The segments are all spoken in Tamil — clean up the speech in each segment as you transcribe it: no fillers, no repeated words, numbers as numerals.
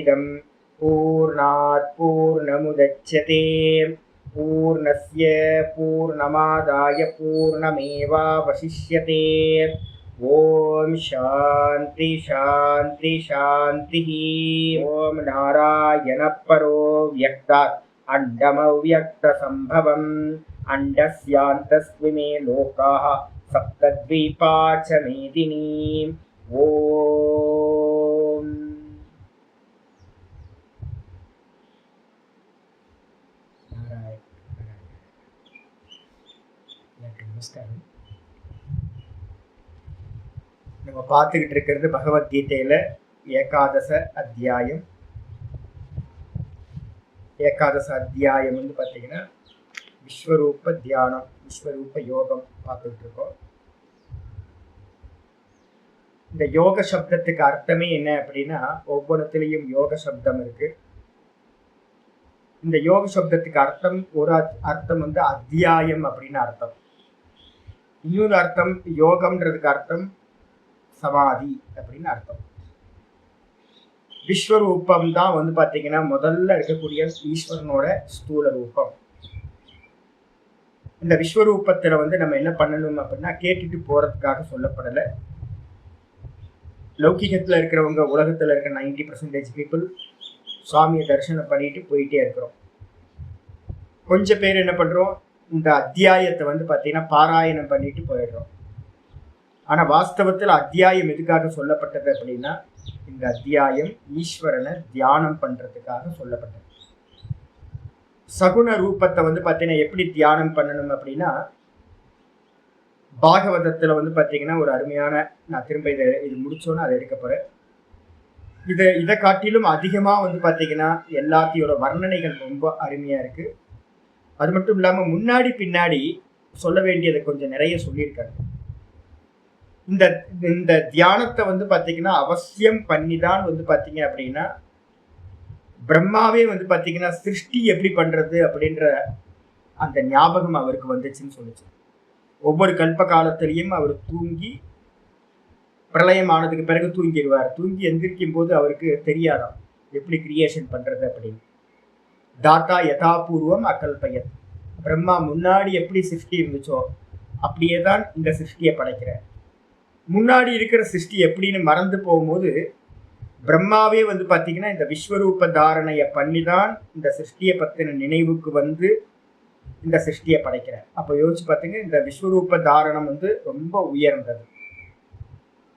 पूर्णमिदं पूर्णात् पूर्णमुदच्यते पूर्णस्य पूर्णमादाय पूर्णमेवावशिष्यते। ओम शांति शांति शांति। ओम नारायण परो व्यक्तात् अंडमव्यक्त संभवम् अंडस्यान्तस्मिमे लोकाः सप्तद्वीपा च मेदिनी। ओम நமஸ்காரம். நம்ம பார்த்துக்கிட்டு இருக்கிறது பகவத்கீதையில ஏகாதச அத்தியாயம். ஏகாதச அத்தியாயம் வந்து பார்த்தீங்கன்னா விஸ்வரூப தியானம், விஸ்வரூப யோகம் பார்த்துக்கிட்டு இருக்கோம். இந்த யோக சப்தத்துக்கு அர்த்தமே என்ன அப்படின்னா, ஒவ்வொருத்திலையும் யோக சப்தம் இருக்கு. இந்த யோக சப்தத்துக்கு அர்த்தம், ஒரு அர்த்தம் வந்து அத்தியாயம் அப்படின்னு அர்த்தம். இன்னொரு அர்த்தம் யோகம்ன்றதுக்கு அர்த்தம் சமாதி அப்படின்னு அர்த்தம். விஸ்வரூபம் தான் வந்து பார்த்தீங்கன்னா முதல்ல இருக்கக்கூடிய ஈஸ்வரனோட ஸ்தூல ரூபம். இந்த விஸ்வரூபத்துல வந்து நம்ம என்ன பண்ணணும் அப்படின்னா, கேட்டுட்டு போறதுக்காக சொல்லப்படலை. லௌகிகத்துல இருக்கிறவங்க, உலகத்துல இருக்கிற 90% பீப்புள் சுவாமியை தரிசனம் பண்ணிட்டு போயிட்டே இருக்கிறோம். கொஞ்சம் பேர் என்ன பண்றோம், இந்த அத்தியாயத்தை வந்து பார்த்தீங்கன்னா பாராயணம் பண்ணிட்டு போயிடுறோம். ஆனா வாஸ்தவத்தில் அத்தியாயம் எதுக்காக சொல்லப்பட்டது அப்படின்னா, இந்த அத்தியாயம் ஈஸ்வரனை தியானம் பண்றதுக்காக சொல்லப்பட்டது. சகுண ரூபத்தை வந்து பார்த்தீங்கன்னா எப்படி தியானம் பண்ணணும் அப்படின்னா, பாகவதத்துல வந்து பார்த்தீங்கன்னா ஒரு அருமையான, நான் திரும்ப இது முடிச்சோன்னு அதை எடுக்க போறேன். இதை காட்டிலும் அதிகமா வந்து பார்த்தீங்கன்னா எல்லாத்தையோட வர்ணனைகள் ரொம்ப அருமையா இருக்கு. அது மட்டும் இல்லாம முன்னாடி பின்னாடி சொல்ல வேண்டியதை கொஞ்சம் நிறைய சொல்லியிருக்காங்க. இந்த தியானத்தை வந்து பார்த்தீங்கன்னா அவசியம் பண்ணிதான் வந்து பார்த்தீங்க அப்படின்னா, பிரம்மாவே வந்து பார்த்தீங்கன்னா சிருஷ்டி எப்படி பண்றது அப்படின்ற அந்த ஞாபகம் அவருக்கு வந்துச்சுன்னு சொல்லிச்சு. ஒவ்வொரு கல்ப காலத்திலையும் அவர் தூங்கி, பிரளயம் ஆனதுக்கு பிறகு தூங்கிடுவார். தூங்கி எந்திரிக்கும் போது அவருக்கு தெரியாதாம் எப்படி கிரியேஷன் பண்றது அப்படின்னு. தாத்தா யதாபூர்வம் அகல்பயத். பிரம்மா முன்னாடி எப்படி சிருஷ்டி இருந்துச்சோ அப்படியே தான் இந்த சிருஷ்டியை படைக்கிறேன். முன்னாடி இருக்கிற சிருஷ்டி எப்படின்னு மறந்து போகும்போது பிரம்மாவே வந்து பார்த்தீங்கன்னா இந்த விஸ்வரூப தாரணையை பண்ணி தான் இந்த சிருஷ்டியை பற்றின நினைவுக்கு வந்து இந்த சிருஷ்டியை படைக்கிறேன். அப்போ யோசிச்சு பார்த்தீங்க, இந்த விஸ்வரூப தாரணம் வந்து ரொம்ப உயர்ந்தது.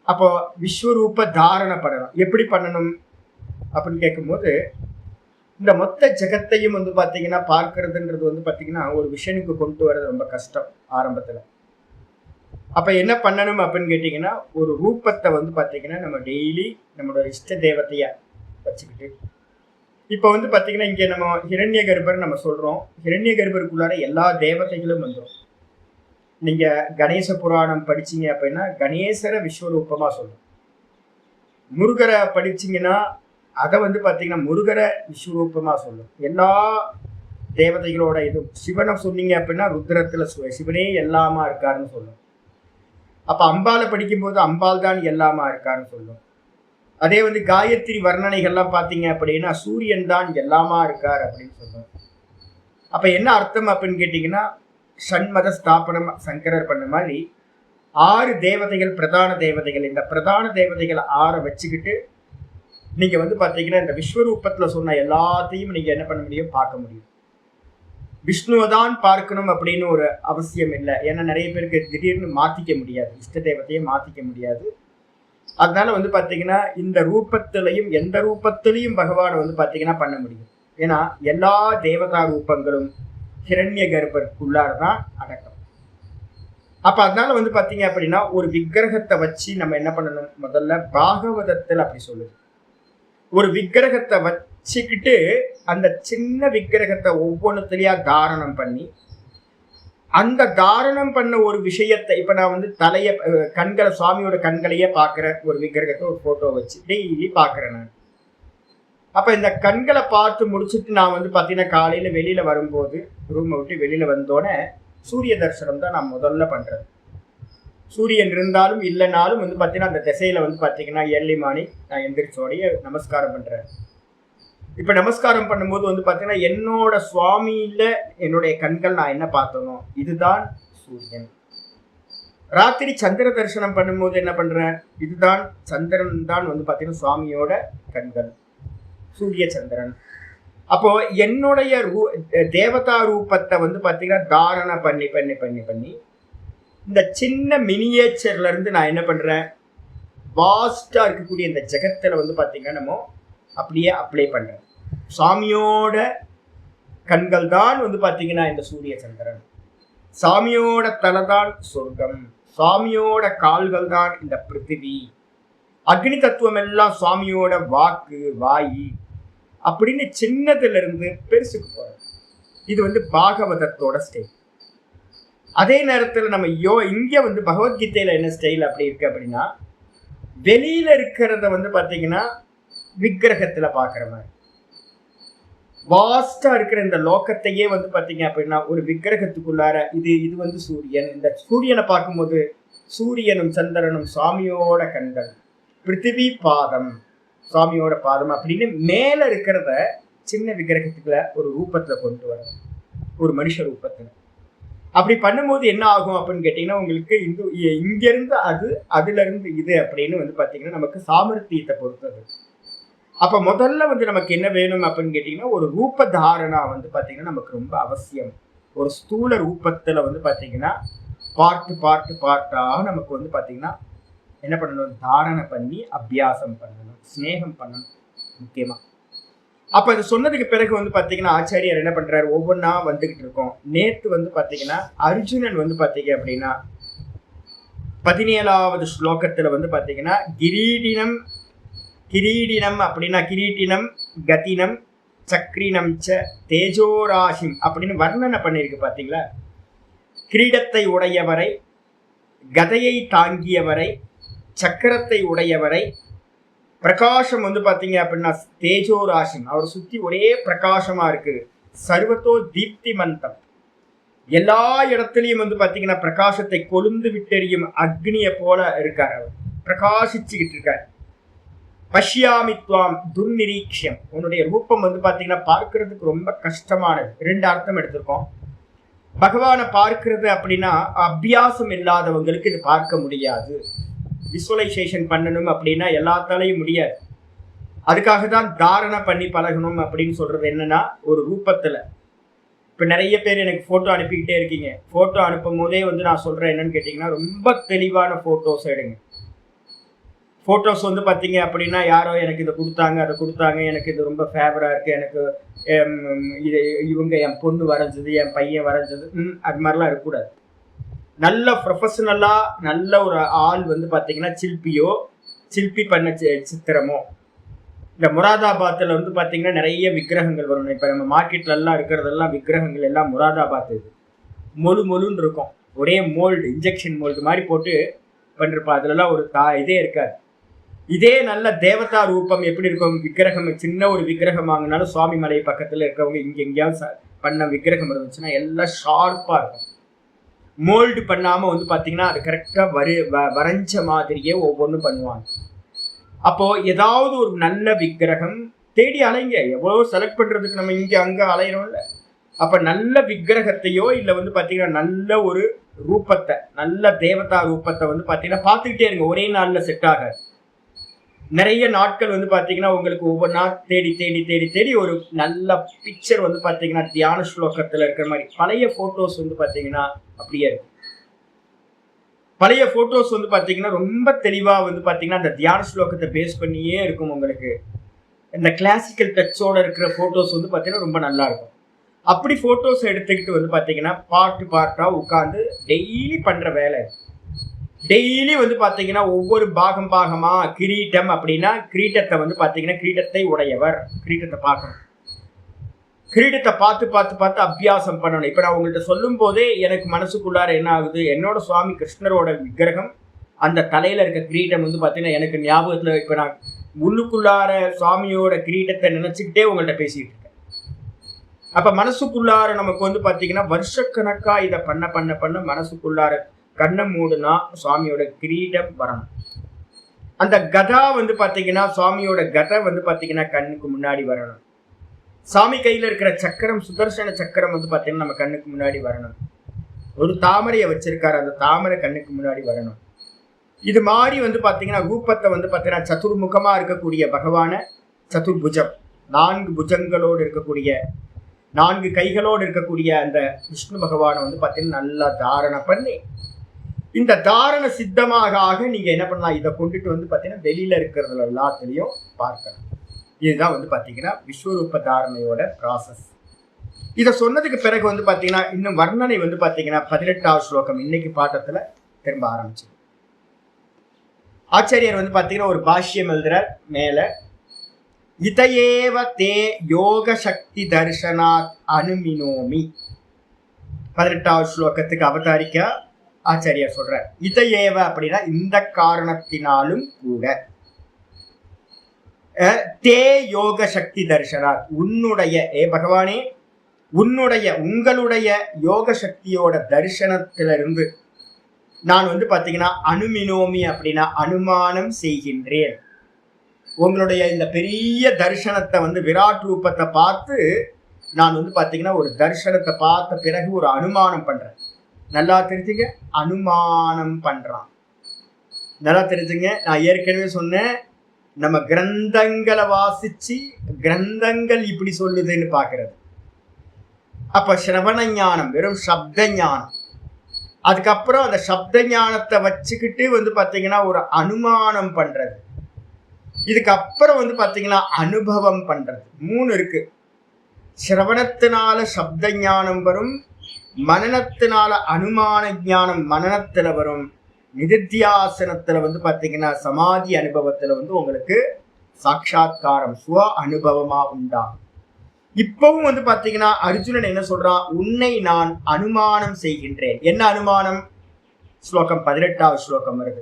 அப்போ விஸ்வரூப தாரண பண்ணணும். எப்படி பண்ணணும் அப்படின்னு கேட்கும்போது, இந்த மொத்த ஜெகத்தையும் வந்து பார்த்தீங்கன்னா பார்க்கறதுன்றது வந்து பார்த்தீங்கன்னா ஒரு விஷனுக்கு கொண்டு வர்றது ரொம்ப கஷ்டம் ஆரம்பத்தில். அப்போ என்ன பண்ணணும் அப்படின்னு கேட்டிங்கன்னா, ஒரு ரூபத்தை வந்து பார்த்தீங்கன்னா நம்ம டெய்லி நம்மளோட இஷ்ட தேவத்தையை வச்சுக்கிட்டு, இப்போ வந்து பார்த்தீங்கன்னா இங்கே நம்ம ஹிரண்ய கர்ப்பர் நம்ம சொல்கிறோம். ஹிரண்ய கர்ப்பருக்குள்ளார எல்லா தேவதைகளும் வந்துடும். நீங்கள் கணேச புராணம் படிச்சீங்க அப்படின்னா கணேசரை விஸ்வரூபமாக சொல்லும். முருகரை படிச்சிங்கன்னா அதை வந்து பார்த்தீங்கன்னா முருகரை விஸ்வரூபமாக சொல்லும். எல்லா தேவதைகளோட இது. சிவனை சொன்னீங்க அப்படின்னா ருத்ரத்தில் சிவனே எல்லாமா இருக்காருன்னு சொல்லும். அப்போ அம்பாலை படிக்கும்போது அம்பாள் தான் எல்லாமா இருக்காருன்னு சொல்லும். அதே வந்து காயத்ரி வர்ணனைகள்லாம் பார்த்தீங்க அப்படின்னா சூரியன் தான் எல்லாமா இருக்கார் அப்படின்னு சொல்லும். அப்போ என்ன அர்த்தம் அப்படின்னு கேட்டிங்கன்னா, ஷண்மத ஸ்தாபனம் சங்கரர் பண்ண மாதிரி 6 தேவதைகள் பிரதான தேவதைகள். இந்த பிரதான தேவதைகளை 6 வச்சுக்கிட்டு நீங்கள் வந்து பார்த்தீங்கன்னா இந்த விஸ்வரூபத்தில் சொன்ன எல்லாத்தையும் நீங்கள் என்ன பண்ண முடியும், பார்க்க முடியும். விஷ்ணுவை தான் பார்க்கணும் அப்படின்னு ஒரு அவசியம் இல்லை. ஏன்னா நிறைய பேருக்கு திடீர்னு மாற்றிக்க முடியாது, இஷ்ட தேவத்தையே மாற்றிக்க முடியாது. அதனால வந்து பார்த்தீங்கன்னா இந்த ரூபத்திலையும் எந்த ரூபத்திலையும் பகவானை வந்து பார்த்தீங்கன்னா பண்ண முடியும். ஏன்னா எல்லா தேவதா ரூபங்களும் ஹிரண்ய கர்ப்பருக்குள்ளார தான் அடக்கம். அப்போ அதனால வந்து பார்த்தீங்க அப்படின்னா ஒரு விக்கிரகத்தை வச்சு நம்ம என்ன பண்ணணும், முதல்ல பாகவதத்தில் அப்படி சொல்லுது. ஒரு விக்கிரகத்தை வச்சுக்கிட்டு அந்த சின்ன விக்கிரகத்தை ஒவ்வொன்றுத்திலையா தாரணம் பண்ணி, அந்த தாரணம் பண்ண ஒரு விஷயத்தை, இப்போ நான் வந்து கண்களை, சுவாமியோட கண்களையே பார்க்குற ஒரு விக்கிரகத்தை ஒரு ஃபோட்டோ வச்சு டெய்லி பார்க்குறேன் நான். அப்போ இந்த கண்களை பார்த்து முடிச்சுட்டு நான் வந்து பார்த்தீங்கன்னா காலையில் வெளியில் வரும்போது, ரூமை விட்டு வெளியில் வந்தோடனே சூரிய தரிசனம் தான் நான் முதல்ல பண்ணுறது. சூரியன் இருந்தாலும் இல்லைனாலும் வந்து பார்த்தீங்கன்னா அந்த திசையில் வந்து பார்த்தீங்கன்னா ஏர்லி மார்னிங் நான் எந்திரிச்சோடைய நமஸ்காரம் பண்ணுறேன். இப்ப நமஸ்காரம் பண்ணும்போது வந்து பாத்தீங்கன்னா என்னோட சுவாமியில என்னுடைய கண்கள் நான் என்ன பார்த்தனோ இதுதான் சூரியன். ராத்திரி சந்திர தரிசனம் பண்ணும்போது என்ன பண்றேன், இதுதான் சந்திரன் தான் வந்து பாத்தீங்கன்னா சுவாமியோட கண்கள், சூரிய சந்திரன். அப்போ என்னுடைய தேவதா ரூபத்தை வந்து பாத்தீங்கன்னா தாரணை பண்ணி பண்ணி பண்ணி பண்ணி இந்த சின்ன மினியேச்சர்ல இருந்து நான் என்ன பண்றேன், வாஸ்டா இருக்கக்கூடிய இந்த ஜெகத்துல வந்து பாத்தீங்கன்னா நம்ம அப்படியே அப்ளை பண்றேன். சாமியோட கண்கள் தான் வந்து பாத்தீங்கன்னா இந்த சூரிய சந்திரன், சாமியோட தலைதான் சொர்க்கம், சாமியோட கால்கள் தான் இந்த பிருத்திவி, அக்னி தத்துவம் எல்லாம் சுவாமியோட வாக்கு வாயி அப்படின்னு சின்னதுல இருந்து பெருசுக்கு போறோம். இது வந்து பாகவதத்தோட ஸ்டைல். அதே நேரத்துல நம்ம இங்க வந்து பகவத்கீதையில என்ன ஸ்டைல் அப்படி இருக்கு அப்படின்னா, வெளியில இருக்கிறத வந்து பாத்தீங்கன்னா விக்கிரகத்துல பாக்குற மாதிரி, வாஸ்டா இருக்கிற இந்த லோகத்தையே வந்து பாத்தீங்க அப்படின்னா ஒரு விக்கிரகத்துக்குள்ளார இது வந்து சூரியன். இந்த சூரியனை பார்க்கும்போது சூரியனும் சந்திரனும் சுவாமியோட கண்கள், பிருத்திவி பாதம் சுவாமியோட பாதம் அப்படின்னு மேல இருக்கிறத சின்ன விக்கிரகத்துக்குள்ள ஒரு ரூபத்துல கொண்டு வர, ஒரு மனுஷ ரூபத்துல. அப்படி பண்ணும்போது என்ன ஆகும் அப்படின்னு கேட்டீங்கன்னா, உங்களுக்கு இங்க இருந்து அதுல இருந்து இது அப்படின்னு வந்து பாத்தீங்கன்னா நமக்கு சாமர்த்தியத்தை பொறுத்தது. அப்ப முதல்ல வந்து நமக்கு என்ன வேணும் அப்படின்னு கேட்டீங்கன்னா, ஒரு ரூப தாரணா வந்து பாத்தீங்கன்னா நமக்கு ரொம்ப அவசியம். ஒரு ஸ்தூல ரூபத்துல வந்து பாத்தீங்கன்னா பார்ட்டா நமக்கு வந்து பாத்தீங்கன்னா என்ன பண்ணணும், தாரணை பண்ணி அபியாசம் பண்ணணும், ஸ்நேகம் பண்ணணும் முக்கியமா. அப்ப இது சொன்னதுக்கு பிறகு வந்து பாத்தீங்கன்னா ஆச்சாரியர் என்ன பண்றாரு, ஒவ்வொன்றா வந்துகிட்டு இருக்கோம். நேத்து வந்து பாத்தீங்கன்னா அர்ஜுனன் வந்து பாத்தீங்க அப்படின்னா 17வது ஸ்லோகத்துல வந்து பாத்தீங்கன்னா கிரீடினம் அப்படின்னா கிரீட்டினம் கதினம் சக்ரினம் ச தேஜோராசிம் அப்படின்னு வர்ணனை பண்ணிருக்கு பாத்தீங்களா. கிரீடத்தை உடையவரை, கதையை தாங்கியவரை, சக்கரத்தை உடையவரை, பிரகாசம் வந்து பாத்தீங்க அப்படின்னா தேஜோராசிம், அவர் சுத்தி ஒரே பிரகாசமா இருக்கு, சர்வத்தோ தீப்தி மந்தம், எல்லா இடத்துலயும் வந்து பாத்தீங்கன்னா பிரகாசத்தை கொழுந்து விட்டெறியும் அக்னிய போல இருக்கார், அவர் பிரகாசிச்சுக்கிட்டு இருக்கார். பஷ்யாமித்வாம் துர்நிரீக்ஷம், உன்னுடைய ரூபம் வந்து பாத்தீங்கன்னா பார்க்கறதுக்கு ரொம்ப கஷ்டமானது. 2 அர்த்தம் எடுத்திருக்கோம். பகவானை பார்க்கிறது அப்படின்னா அபியாசம் இல்லாதவங்களுக்கு இது பார்க்க முடியாது. விசுவலைசேஷன் பண்ணணும் அப்படின்னா எல்லாத்தாலையும் முடியாது. அதுக்காக தான் தாரணை பண்ணி பழகணும் அப்படின்னு சொல்றது. என்னன்னா ஒரு ரூபத்துல இப்ப நிறைய பேர் எனக்கு போட்டோ அனுப்பிக்கிட்டே இருக்கீங்க. போட்டோ அனுப்பும் போதே வந்து நான் சொல்றேன் என்னன்னு கேட்டீங்கன்னா, ரொம்ப தெளிவான போட்டோஸ் எடுங்க. போட்டோஸ் வந்து பாத்தீங்க அப்படின்னா யாரோ எனக்கு இதை கொடுத்தாங்க அதை கொடுத்தாங்க, எனக்கு இது ரொம்ப ஃபேவரா இருக்கு, எனக்கு இது இவங்க என் பொண்ணு வரைஞ்சது, என் பையன் வரைஞ்சது, அது மாதிரிலாம் இருக்கக்கூடாது. நல்ல ப்ரொஃபஷனலா நல்ல ஒரு ஆள் வந்து பாத்தீங்கன்னா சிற்பி பண்ண சித்திரமோ, இந்த முராதாபாத்தில் வந்து பாத்தீங்கன்னா நிறைய விக்கிரகங்கள் வரும். இப்ப நம்ம மார்க்கெட்ல எல்லாம் இருக்கிறதெல்லாம் விக்கிரகங்கள் எல்லாம் முராதாபாத், இது மொழுன்னு இருக்கும், ஒரே மோல்டு, இன்ஜெக்ஷன் மோல்டு மாதிரி போட்டு பண்ணிருப்பா. அதுலலாம் ஒரு இதே இருக்காது. இதே நல்ல தேவதா ரூபம் எப்படி இருக்கும், விக்கிரகம் சின்ன ஒரு விக்கிரகம் வாங்கினாலும் சுவாமி மலை பக்கத்துல இருக்கவங்க இங்க எங்கேயாவது பண்ண விக்கிரகம் இருந்துச்சுன்னா எல்லாம் ஷார்ப்பா இருக்கும். மோல்டு பண்ணாம வந்து பாத்தீங்கன்னா அது கரெக்டா வரைஞ்ச மாதிரியே ஒவ்வொன்றும் பண்ணுவாங்க. அப்போ ஏதாவது ஒரு நல்ல விக்கிரகம் தேடி அலைங்க. எவ்வளவு செலக்ட் பண்றதுக்கு நம்ம இங்க அங்க அலையிறோம்ல. அப்ப நல்ல விக்கிரகத்தையோ இல்ல வந்து பாத்தீங்கன்னா நல்ல ஒரு ரூபத்தை, நல்ல தேவதா ரூபத்தை வந்து பாத்தீங்கன்னா பாத்துக்கிட்டே இருங்க. ஒரே நாள்ல செட் ஆகாது. நிறைய நாட்கள் வந்து பாத்தீங்கன்னா உங்களுக்கு ஒவ்வொன்றா தேடி தேடி தேடி தேடி ஒரு நல்ல பிக்சர் வந்து பாத்தீங்கன்னா தியான ஸ்லோகத்துல இருக்கிற மாதிரி. பழைய போட்டோஸ் வந்து பாத்தீங்கன்னா அப்படியே இருக்கும். பழைய போட்டோஸ் வந்து பாத்தீங்கன்னா ரொம்ப தெளிவா வந்து பாத்தீங்கன்னா அந்த தியான ஸ்லோகத்தை பேஸ் பண்ணியே இருக்கும். உங்களுக்கு இந்த கிளாசிக்கல் டச்சோட இருக்கிற போட்டோஸ் வந்து பாத்தீங்கன்னா ரொம்ப நல்லா இருக்கும். அப்படி போட்டோஸ் எடுத்துக்கிட்டு வந்து பாத்தீங்கன்னா பார்ட்டா உட்காந்து டெய்லி பண்ற வேலை. டெய்லி வந்து பாத்தீங்கன்னா ஒவ்வொரு பாகமா கிரீட்டம் அப்படின்னா கிரீட்டத்தை வந்து பாத்தீங்கன்னா கிரீட்டத்தை உடையவர், கிரீட்டத்தை பார்க்கணும். கிரீடத்தை பார்த்து அபியாசம் பண்ணணும். இப்ப நான் உங்கள்கிட்ட சொல்லும் போதே எனக்கு மனசுக்குள்ளார என்ன ஆகுது, என்னோட சுவாமி கிருஷ்ணரோட விக்கிரகம் அந்த தலையில இருக்க கிரீட்டம் வந்து பாத்தீங்கன்னா எனக்கு ஞாபகத்துல இப்ப நான் உள்ளுக்குள்ளார சுவாமியோட கிரீட்டத்தை நினைச்சுக்கிட்டே உங்கள்கிட்ட பேசிட்டு இருக்கேன். அப்ப மனசுக்குள்ளார நமக்கு வந்து பாத்தீங்கன்னா வருஷக்கணக்கா இதை பண்ண மனசுக்குள்ளார கண்ணை மூடுனா சுவாமியோட கிரீடம் வரணும். அந்த கதா வந்து பாத்தீங்கன்னா சுவாமியோட கதை வந்து பாத்தீங்கன்னா கண்ணுக்கு முன்னாடி வரணும். சாமி கையில இருக்கிற சக்கரம், சுதர்சன சக்கரம் வந்து பாத்தீங்கன்னா நம்ம கண்ணுக்கு முன்னாடி வரணும். ஒரு தாமரையை வச்சிருக்காரு, அந்த தாமரை கண்ணுக்கு முன்னாடி வரணும். இது மாதிரி வந்து பாத்தீங்கன்னா ரூபத்தை வந்து பாத்தீங்கன்னா சதுர்முகமா இருக்கக்கூடிய பகவான, சதுர்புஜம் 4 புஜங்களோடு இருக்கக்கூடிய 4 கைகளோடு இருக்கக்கூடிய அந்த விஷ்ணு பகவானை வந்து பாத்தீங்கன்னா நல்லா தாரணை பண்ணி, இந்த தாரண சித்தமாக நீங்க என்ன பண்ணலாம், இதை கொண்டுட்டு வந்து பாத்தீங்கன்னா வெளியில இருக்கிறதுல எல்லாத்துலயும் பார்க்கணும். இதுதான் வந்து பாத்தீங்கன்னா விஸ்வரூப தாரணையோட ப்ராசஸ். இதை சொன்னதுக்கு பிறகு வந்து பாத்தீங்கன்னா இன்னும் வர்ணனை வந்து பாத்தீங்கன்னா 18வது ஸ்லோகம் இன்னைக்கு பாட்டத்துல திரும்ப ஆரம்பிச்சு. ஆச்சாரியர் வந்து பாத்தீங்கன்னா ஒரு பாஷ்யம் எழுதுறார் மேல. இதயேவ தே யோக சக்தி தர்சனாத் அனுமினோமி. 18வது ஸ்லோகத்துக்கு அவதாரிக்கா ஆச்சாரியர் சொல்றார். இதயேவ அப்படின்னா இந்த காரணத்தினாலும் கூட, தே யோக சக்தி தர்சனாத் உன்னுடைய, பகவானே உங்களுடைய யோக சக்தியோட தரிசனத்திலிருந்து நான் வந்து பாத்தீங்கன்னா அனுமினோமி அப்படின்னா அனுமானம் செய்கின்றேன். உங்களுடைய இந்த பெரிய தரிசனத்தை வந்து விராட் ரூபத்தை பார்த்து நான் வந்து பாத்தீங்கன்னா ஒரு தரிசனத்தை பார்த்த பிறகு ஒரு அனுமானம் பண்றேன். நல்லா தெரிஞ்சுங்க, அனுமானம் பண்றான். நல்லா தெரிஞ்சுங்க, நான் ஏற்கனவே சொன்னேன், நம்ம கிரந்தங்களை வாசிச்சு கிரந்தங்கள் இப்படி சொல்லுதுன்னு பாக்குறது. அப்ப சிரவண ஞானம் வெறும் சப்த ஞானம், அதுக்கப்புறம் அந்த சப்த ஞானத்தை வச்சுக்கிட்டு வந்து பாத்தீங்கன்னா ஒரு அனுமானம் பண்றது, இதுக்கப்புறம் வந்து பாத்தீங்கன்னா அனுபவம் பண்றது. 3 இருக்கு. சிரவணத்தினால சப்த ஞானம் வரும், மனனத்தினால அனுமான ஞானம் மனனத்துல வரும், நிதித்தியாசனத்துல வந்து பாத்தீங்கன்னா சமாதி அனுபவத்துல வந்து உங்களுக்கு சாட்சாத்காரம் சுவ அனுபவமா உண்டாகும். இப்பவும் வந்து பாத்தீங்கன்னா அர்ஜுனன் என்ன சொல்றான், உன்னை நான் அனுமானம் செய்கின்றேன். என்ன அனுமானம்? ஸ்லோகம் 18வது ஸ்லோகம் வருது.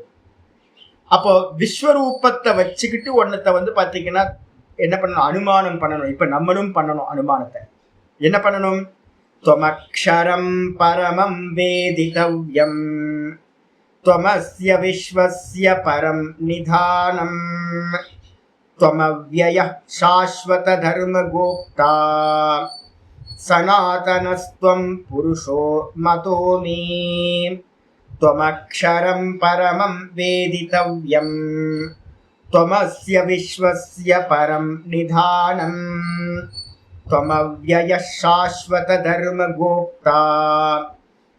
அப்போ விஸ்வரூபத்தை வச்சுக்கிட்டு ஒன்னத்தை வந்து பாத்தீங்கன்னா என்ன பண்ணணும், அனுமானம் பண்ணணும். இப்ப நம்மளும் பண்ணணும் அனுமானத்தை. என்ன பண்ணணும்? त्वमक्षरं परमं वेदितव्यं त्वमस्य विश्वस्य परं निधानं त्वमव्ययः शाश्वतधर्मगोप्ता सनातनस्त्वं पुरुषो मतो मे त्वमक्षरं परमं वेदितव्यं त्वमस्य विश्वस्य परं निधानं त्वमव्ययः शाश्वतधर्मगोप्ता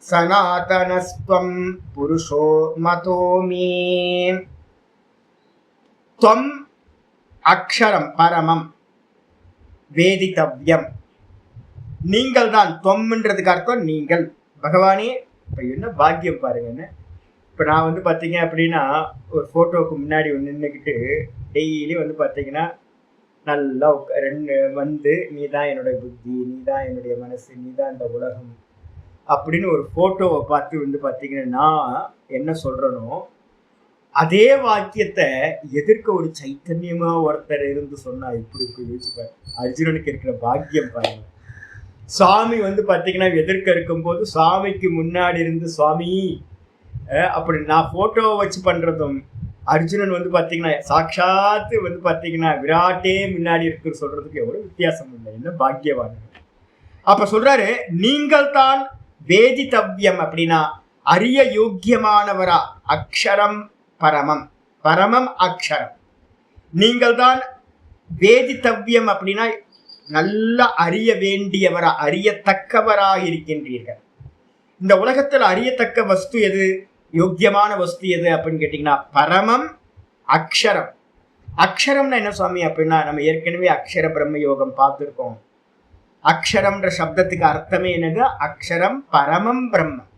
सनातनस्त्वं पुरुषो मतो मे त्वम् அக்ஷரம் பரமம் வேதித்தவ்யம். நீங்கள் தான். தொம்ன்றதுக்கு அர்த்தம் நீங்கள். பகவானே இப்ப என்ன பாக்கியம் பாருங்கன்னு. இப்ப நான் வந்து பாத்தீங்க அப்படின்னா ஒரு போட்டோவுக்கு முன்னாடி நின்றுக்கிட்டு டெய்லி வந்து பாத்தீங்கன்னா நல்லா வந்து நீ தான் என்னுடைய புத்தி, நீ தான் என்னுடைய மனசு, நீ தான் இந்த உலகம் அப்படின்னு ஒரு போட்டோவை பார்த்து வந்து பாத்தீங்கன்னா நான் என்ன சொல்றனோ அதே வாக்கியத்தை எதிர்க்க ஒரு சைத்தன்யமா ஒருத்தர் இருந்து சொன்னா இப்படி யோசிப்பாரு. அர்ஜுனனுக்கு இருக்கிற பாக்கியம் பாருங்க. சுவாமி வந்து பாத்தீங்கன்னா எதிர்க்க இருக்கும் போது சுவாமிக்கு முன்னாடி இருந்து சுவாமி அப்படி நான் போட்டோவை வச்சு பண்றதும், அர்ஜுனன் வந்து பாத்தீங்கன்னா சாட்சாத்து வந்து பாத்தீங்கன்னா விராட்டே முன்னாடி இருக்கு சொல்றதுக்கு எவ்வளவு வித்தியாசம் இல்லை. என்ன பாக்கியவான். அப்ப சொல்றாரு, நீங்கள் தான் வேதித்தவ்யம் அப்படின்னா அறிய யோக்கியமானவரா. அக்ஷரம் பரமம், பரமம் அக்ஷரம். நீங்கள் தான் வேதித்தவ்யம் அப்படின்னா நல்ல அறிய வேண்டியவரா, அறியத்தக்கவராக இருக்கின்றீர்கள். இந்த உலகத்தில் அறியத்தக்க வஸ்து எது, யோக்கியமான வஸ்து எது அப்படின்னு கேட்டீங்கன்னா பரமம் அக்ஷரம். அக்ஷரம்னா என்ன சுவாமி அப்படின்னா நம்ம ஏற்கனவே அக்ஷர பிரம்ம யோகம் பார்த்துருக்கோம். அக்ஷரம்ன்ற சப்தத்துக்கு அர்த்தமே என்னது, அக்ஷரம் பரமம் பிரம்மம்.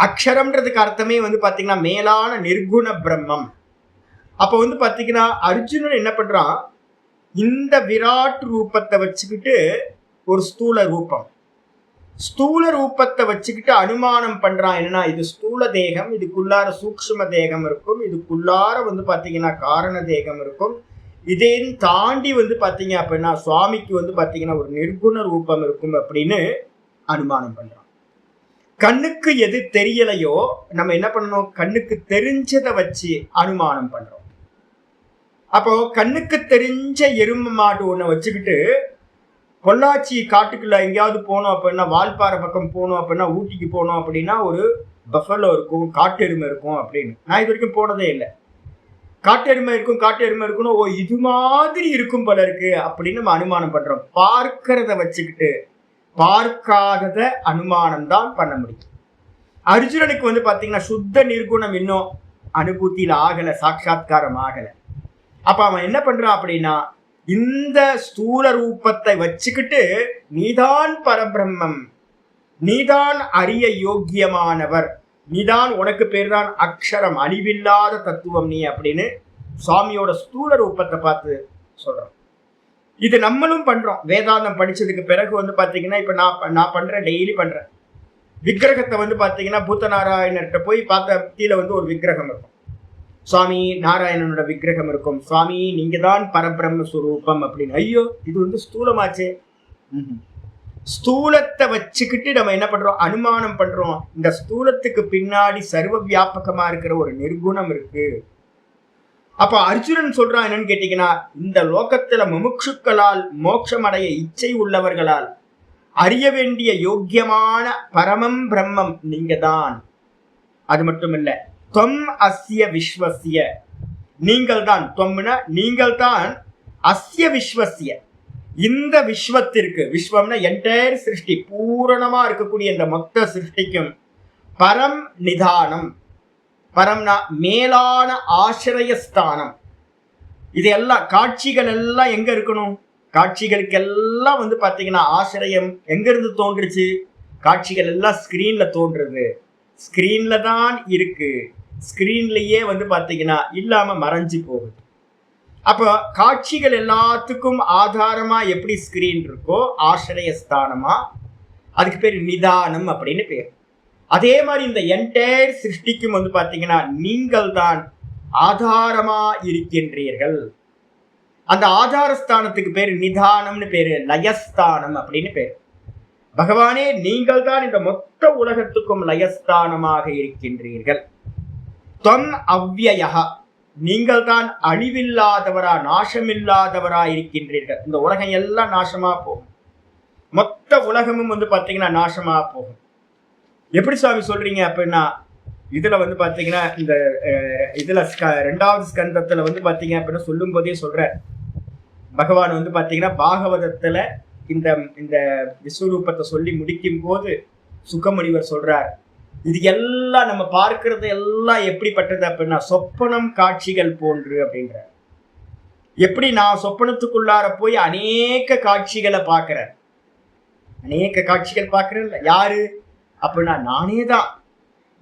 அக்ஷரம்ன்றதுக்கு அர்த்தமே வந்து பாத்தீங்கன்னா மேலான நிர்குண பிரம்மம். அப்ப வந்து பாத்தீங்கன்னா அர்ஜுனன் என்ன பண்றான், இந்த விராட் ரூபத்தை வச்சுக்கிட்டு ஒரு ஸ்தூல ரூபத்தை வச்சுக்கிட்டு அனுமானம் பண்றான். என்னன்னா இது ஸ்தூல தேகம், இதுக்குள்ளார சூக்ஷ்ம தேகம் இருக்கும், இதுக்குள்ளார வந்து பாத்தீங்கன்னா காரண தேகம் இருக்கும், இதையும் தாண்டி வந்து பாத்தீங்க அப்படின்னா சுவாமிக்கு வந்து பாத்தீங்கன்னா ஒரு நிர்குண ரூபம் இருக்கும் அப்படின்னு அனுமானம் பண்றான். கண்ணுக்கு எது தெரியலையோ நம்ம என்ன பண்ணணும், கண்ணுக்கு தெரிஞ்சதை வச்சு அனுமானம் பண்றோம். அப்போ கண்ணுக்கு தெரிஞ்ச எருமை மாடு ஒண்ணு வச்சுக்கிட்டு பொள்ளாச்சி காட்டுக்குள்ள எங்கேயாவது போனோம் அப்படின்னா, வால்பாறை பக்கம் போனோம் அப்படின்னா, ஊட்டிக்கு போனோம் அப்படின்னா ஒரு பஃபலோ இருக்கும், காட்டெருமை இருக்கும் அப்படின்னு. நான் இது வரைக்கும் போனதே இல்லை. காட்டெருமை இருக்குன்னு, ஓ இது மாதிரி இருக்கும் போல இருக்கு அப்படின்னு நம்ம அனுமானம் பண்றோம். பார்க்கிறத வச்சுக்கிட்டு பார்க்காதத அனுமானம் தான் பண்ண முடியும். அர்ஜுனனுக்கு வந்து பாத்தீங்கன்னா சுத்த நிர்குணம் இன்னும் அனுபூத்தியில ஆகல, சாட்சாத்காரம் ஆகல. அப்ப அவன் என்ன பண்றான் அப்படின்னா, இந்த ஸ்தூல ரூபத்தை வச்சுக்கிட்டு நீதான் பரபிரம்மம், நீதான் அறிய யோக்கியமானவர், நீதான், உனக்கு பேர் தான் அக்ஷரம், அழிவில்லாத தத்துவம் நீ அப்படின்னு சுவாமியோட ஸ்தூல ரூபத்தை பார்த்து சொல்றோம். இது நம்மளும் பண்றோம். வேதாந்தம் படிச்சதுக்கு பிறகு வந்து பாத்தீங்கன்னா, இப்ப நான் பண்றேன், டெய்லி பண்றேன். விக்கிரகத்தை வந்து பாத்தீங்கன்னா பூத்த நாராயணர்கிட்ட போய் பார்த்த கீழே வந்து ஒரு விக்கிரகம் இருக்கும், சுவாமி நாராயணனோட விக்கிரகம் இருக்கும். சுவாமி நீங்க தான் பரபிரம்ம சுரூபம் அப்படின்னு. ஐயோ இது வந்து ஸ்தூலமாச்சே. ஸ்தூலத்தை வச்சுக்கிட்டு நம்ம என்ன பண்றோம், அனுமானம் பண்றோம். இந்த ஸ்தூலத்துக்கு பின்னாடி சர்வ வியாபகமா இருக்கிற ஒரு நிர்குணம் இருக்கு. அப்ப அர்ஜுனன் சொல்றான் என்னன்னு கேட்டீங்கன்னா, இந்த லோகத்துல முமுட்சுக்களால் மோட்சம் அடைய இச்சை உள்ளவர்களால் அறிய வேண்டிய யோக்கியமான பரமம் பிரம்மம் நீங்க தான். அது மட்டும் இல்ல, தொம் அஸ்ய விஸ்வசிய, நீங்கள் தான், தொம்னா நீங்கள் தான், அஸ்ய விஸ்வசிய, இந்த விஸ்வத்திற்கு, விஸ்வம்னா என்டையர் சிருஷ்டி, பூரணமா இருக்கக்கூடிய இந்த மொத்த சிருஷ்டிக்கும் பரம் நிதானம், பரம்னா மேலான ஆசிரயஸ்தானம். இது எல்லாம் காட்சிகள் எல்லாம் எங்க இருக்கணும், காட்சிகளுக்கு எல்லாம் வந்து பாத்தீங்கன்னா ஆசிரியம் எங்க இருந்து தோன்றுச்சு, காட்சிகள் எல்லாம் ஸ்கிரீன்ல தோன்றுறது, ஸ்கிரீன்ல தான் இருக்கு, ஸ்கிரீன்லயே வந்து பாத்தீங்கன்னா இல்லாம மறைஞ்சு போகுது. அப்போ காட்சிகள் எல்லாத்துக்கும் ஆதாரமா எப்படி ஸ்கிரீன் இருக்கோ ஆசிரியஸ்தானமா, அதுக்கு பேர் நிதானம் அப்படின்னு பேர். அதே மாதிரி இந்த என்டையர் சிருஷ்டிக்கும் வந்து பாத்தீங்கன்னா நீங்கள் தான் ஆதாரமா இருக்கின்றீர்கள். அந்த ஆதாரஸ்தானத்துக்கு பேர் நிதானம்னு பேரு, லயஸ்தானம் அப்படின்னு பேர். பகவானே நீங்கள் தான் இந்த மொத்த உலகத்துக்கும் லயஸ்தானமாக இருக்கின்றீர்கள். தொம் அவ்யயா, நீங்கள் தான் அழிவில்லாதவரா நாசமில்லாதவரா இருக்கின்றீர்கள். இந்த உலகம் எல்லாம் நாசமா போகும், மொத்த உலகமும் வந்து பாத்தீங்கன்னா நாசமா போகும். எப்படி சுவாமி சொல்றீங்க அப்படின்னா, இதுல வந்து பாத்தீங்கன்னா இந்த இதுல 2வது ஸ்கந்தத்துல வந்து பாத்தீங்க அப்படின்னா சொல்லும் போதே சொல்ற பகவான் வந்து பாத்தீங்கன்னா பாகவதத்துல இந்த இந்த விஸ்வரூபத்தை சொல்லி முடிக்கும் போது சுகமுனிவர் சொல்றார், இது எல்லாம் நம்ம பார்க்கறது எல்லாம் எப்படிப்பட்டது அப்படின்னா சொப்பனம் காட்சிகள் போன்று அப்படின்ற. எப்படி நான் சொப்பனத்துக்குள்ளார போய் அநேக காட்சிகளை பார்க்கிறேன், அநேக காட்சிகள் பார்க்கிறேன்ல, யாரு அப்படின்னா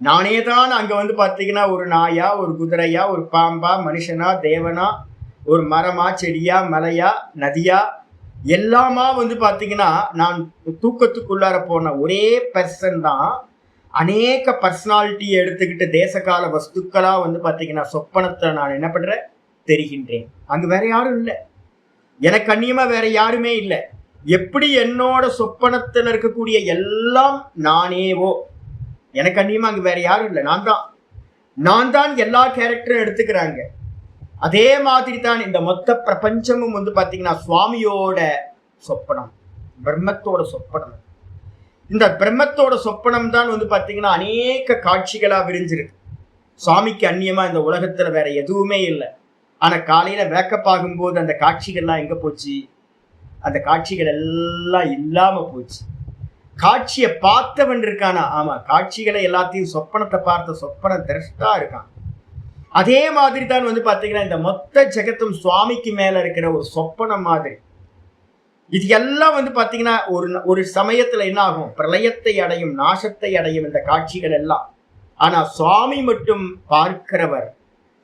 நானே தான் அங்க வந்து பாத்தீங்கன்னா ஒரு நாயா, ஒரு குதிரையா, ஒரு பாம்பா, மனுஷனா, தேவனா, ஒரு மரமா, செடியா, மலையா, நதியா, எல்லாமா வந்து பாத்தீங்கன்னா நான் தூக்கத்துக்குள்ளார போன ஒரே பர்சன் தான். அநேக பர்சனாலிட்டியை எடுத்துக்கிட்டு தேசகால வஸ்துக்களா வந்து பாத்தீங்கன்னா சொப்பனத்தை நான் என்ன பண்றேன் தெரிகின்றேன். அங்க வேற யாரும் இல்லை, எனக்கு அந்நியமா வேற யாருமே இல்லை. எப்படி என்னோட சொப்பனத்துல இருக்கக்கூடிய எல்லாம் நானேவோ, எனக்கு அந்நியமா அங்க வேற யாரும் இல்லை, நான் தான் எல்லா கேரக்டரும் எடுத்துக்கிறாங்க. அதே மாதிரி தான் இந்த மொத்த பிரபஞ்சமும் வந்து பாத்தீங்கன்னா சுவாமியோட சொப்பனம், பிரம்மத்தோட சொப்பனம். இந்த பிரம்மத்தோட சொப்பனம் தான் வந்து பாத்தீங்கன்னா அநேக காட்சிகளா விரிஞ்சிருக்கு. சுவாமிக்கு அந்நியமா இந்த உலகத்துல வேற எதுவுமே இல்லை. ஆனா காலையில வேக்கப் ஆகும்போது அந்த காட்சிகள்லாம் எங்க போச்சு, அந்த காட்சிகள் எல்லாம் இல்லாம போச்சு. காட்சியை பார்த்தவன் இருக்கானா, ஆமா, காட்சிகளை எல்லாத்தையும் சொப்பனத்தை பார்த்த சொப்பன திரஷ்டா இருக்கான். அதே மாதிரி தான் வந்து பாத்தீங்கன்னா இந்த மொத்த ஜெகத்தும் சுவாமிக்கு மேல இருக்கிற ஒரு சொப்பனம் மாதிரி. இது எல்லாம் வந்து பாத்தீங்கன்னா ஒரு சமயத்துல என்ன ஆகும், பிரளயத்தை அடையும், நாசத்தை அடையும் இந்த காட்சிகள் எல்லாம். ஆனா சுவாமி மட்டும் பார்க்கிறவர்,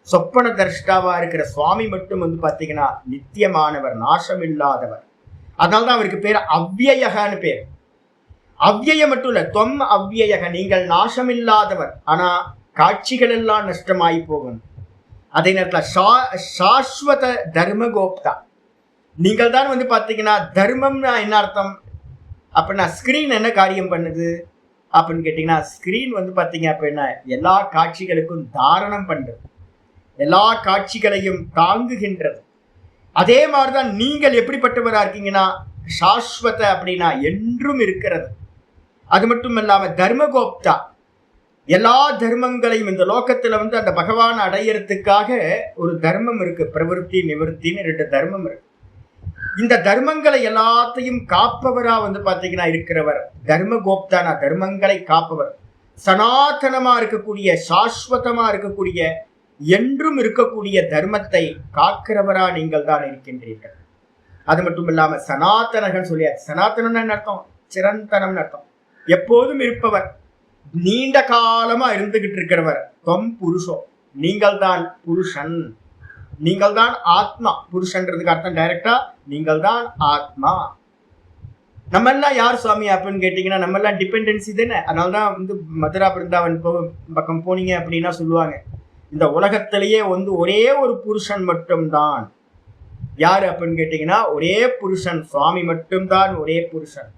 சொப்பன தர்ஷ்டாவா இருக்கிற சுவாமி மட்டும் வந்து பாத்தீங்கன்னா நித்தியமானவர், நாசம் இல்லாதவர். அதனால்தான் அவருக்கு பேர் அவ்யயகன்னு பேர். அவ்யயம் மட்டும் இல்ல, தொம் அவ்யயக, நீங்கள் நாசமில்லாதவர், ஆனா காட்சிகள் எல்லாம் நஷ்டமாயி போகும். அதே நேரத்தில் சாஸ்வத தர்மகோப்தா, நீங்கள் தான் வந்து பாத்தீங்கன்னா தர்மம்னா என்ன அர்த்தம் அப்படின்னா, ஸ்கிரீன் என்ன காரியம் பண்ணுது அப்படின்னு கேட்டீங்கன்னா, ஸ்கிரீன் வந்து பாத்தீங்க அப்படின்னா எல்லா காட்சிகளுக்கும் தாரணம் பண்றது, எல்லா காட்சிகளையும் தாங்குகின்றது. அதே மாதிரிதான் நீங்கள் எப்படிப்பட்டவரா இருக்கீங்கன்னா, சாஸ்வத அப்படின்னா என்றும் இருக்கிறது. அது மட்டும் இல்லாம தர்மகோப்தா, எல்லா தர்மங்களையும் இந்த லோகத்துல வந்து அந்த பகவான் அடையறதுக்காக ஒரு தர்மம் இருக்கு, பிரவருத்தி நிவர்த்தின்னு 2 தர்மம் இருக்கு. இந்த தர்மங்களை எல்லாத்தையும் காப்பவரா வந்து பாத்தீங்கன்னா இருக்கிறவர் தர்மகோப்தானா, தர்மங்களை காப்பவர். சனாதனமா இருக்கக்கூடிய, சாஸ்வதமா இருக்கக்கூடிய, என்றும் இருக்கக்கூடிய தர்மத்தை காக்கிறவரா நீங்கள் தான் இருக்கின்றீர்கள். அது மட்டும் இல்லாம சனாதனர்கள் சொல்லியாச்சு. சனாதனம் அர்த்தம் சிரந்தனம் அர்த்தம், எப்போதும் இருப்பவர், நீண்ட காலமா இருந்துகிட்டு இருக்கிறவர். தொம் புருஷோ, நீங்கள் தான் புருஷன், நீங்கள் தான் ஆத்மா. புருஷன்றதுக்கு அர்த்தம் டைரக்டா நீங்கள் தான் ஆத்மா. நம்ம எல்லாம் யார் சுவாமி அப்படின்னு கேட்டீங்கன்னா, நம்ம எல்லாம் டிபெண்டன்சி தானே. அதனாலதான் வந்து மதுரா பிருந்தாவன் பக்கம் போனீங்க அப்படின்னா சொல்லுவாங்க, இந்த உலகத்திலேயே வந்து ஒரே ஒரு புருஷன் மட்டும்தான். யாரு அப்படின்னு கேட்டீங்கன்னா, ஒரே புருஷன், சுவாமி மட்டும்தான் ஒரே புருஷன்.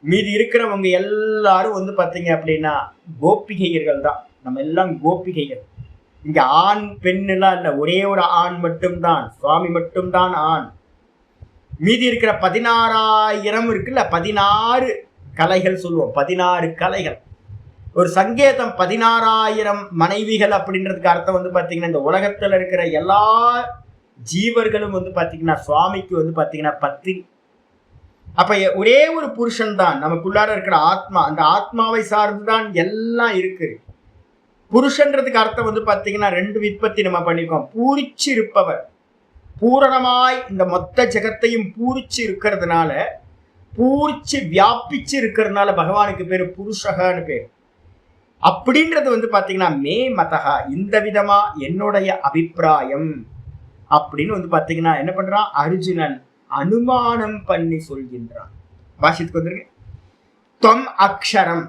மீதி இருக்கிறவங்க எல்லாரும் வந்து பாத்தீங்க அப்படின்னா கோபிகையர்கள் தான். நம்ம எல்லாம் கோபிகைகள். இங்க ஆண் பெண் எல்லாம் இல்ல, ஒரே ஒரு ஆண் மட்டும்தான், சுவாமி மட்டும்தான் ஆண். மீதி இருக்கிற 16,000 இருக்குல்ல, 16 கலைகள் சொல்லுவோம், 16 கலைகள். ஒரு சங்கேதம் 16,000 மனைவிகள் அப்படின்றதுக்கு அர்த்தம் வந்து பாத்தீங்கன்னா, இந்த உலகத்துல இருக்கிற எல்லா ஜீவர்களும் வந்து பாத்தீங்கன்னா சுவாமிக்கு வந்து பாத்தீங்கன்னா பத்தினி. அப்ப ஒரே ஒரு புருஷன் தான் நமக்குள்ளார இருக்கிற ஆத்மா. அந்த ஆத்மாவை சார்ந்துதான் எல்லாம் இருக்கு. புருஷன்றதுக்கு அர்த்தம் வந்து பாத்தீங்கன்னா 2 விற்பத்தி நம்ம பண்ணிருக்கோம். பூரிச்சு இருப்பவர், பூரணமாய் இந்த மொத்த ஜெகத்தையும் பூரிச்சு இருக்கிறதுனால, பூரிச்சு வியாபிச்சு இருக்கிறதுனால பகவானுக்கு பேரு புருஷகன்னு பேரு. அப்படின்றது வந்து பாத்தீங்கன்னா மே மதகா, இந்த விதமா என்னுடைய அபிப்பிராயம் அப்படின்னு வந்து பாத்தீங்கன்னா என்ன பண்றான் அர்ஜுனன் அனுமானம் பண்ணி சொல்கின்றான். பாஷித்துக்கு வந்துருங்க. தொம் அக்ஷரம்,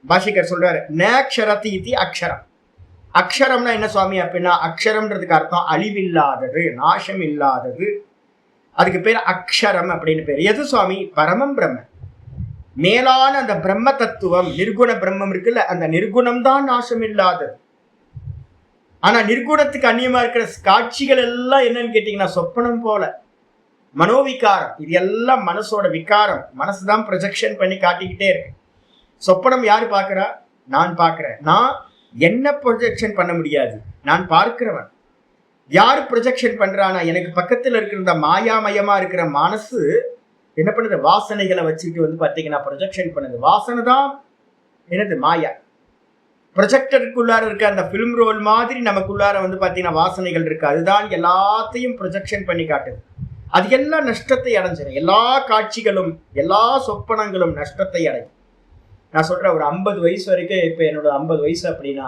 பாஷிகர் சொல்றாரு நேக்ஷரதி இது அக்ஷரம். அக்ஷரம்னா என்ன சுவாமி அப்படின்னா, அக்ஷரம்ன்றதுக்கு அர்த்தம் அழிவில்லாதது, நாசம் இல்லாதது. அதுக்கு பேர் அக்ஷரம் அப்படின்னு பேர். எது சுவாமி? பரமம் பிரம்ம, மேலான அந்த பிரம்ம தத்துவம். நிர்குண பிரம்மம் இருக்குல்ல, அந்த நிர்குணம் தான் நாசம் இல்லாதது. ஆனா நிர்குணத்துக்கு அந்நியமா இருக்கிற காட்சிகள் எல்லாம் என்னன்னு கேட்டீங்கன்னா சொப்பனம் போல, மனோவிகாரம். இது எல்லாம் மனசோட விகாரம். மனசுதான் ப்ரொஜெக்ஷன் பண்ணி காட்டிக்கிட்டே இருக்கு. சொப்பனம் யாரு பாக்குறா? நான் பாக்குறேன். நான் என்ன ப்ரொஜெக்ஷன் பண்ண முடியாது, நான் பார்க்கிறவன். யாரு ப்ரொஜெக்ஷன் பண்றானா? எனக்கு பக்கத்துல இருக்கிற இந்த மாயாமயமா இருக்கிற மனசு என்ன பண்ணுது? வாசனைகளை வச்சுக்கிட்டு வந்து பாத்தீங்கன்னா ப்ரொஜெக்ஷன் பண்ணுது. வாசனை தான் என்னது? மாயா. ப்ரொஜெக்டருக்குள்ளார இருக்க அந்த பிலிம் ரோல் மாதிரி நமக்குள்ளார வந்து பாத்தீங்கன்னா வாசனைகள் இருக்கு. அதுதான் எல்லாத்தையும் ப்ரொஜெக்ஷன் பண்ணி காட்டுது. அது எல்லாம் நஷ்டத்தை அடைஞ்சிடும். எல்லா காட்சிகளும் எல்லா சொப்பனங்களும் நஷ்டத்தை அடையும். நான் சொல்றேன், ஒரு 50 வயசு வரைக்கும், இப்ப என்னோட 50 வயசு அப்படின்னா,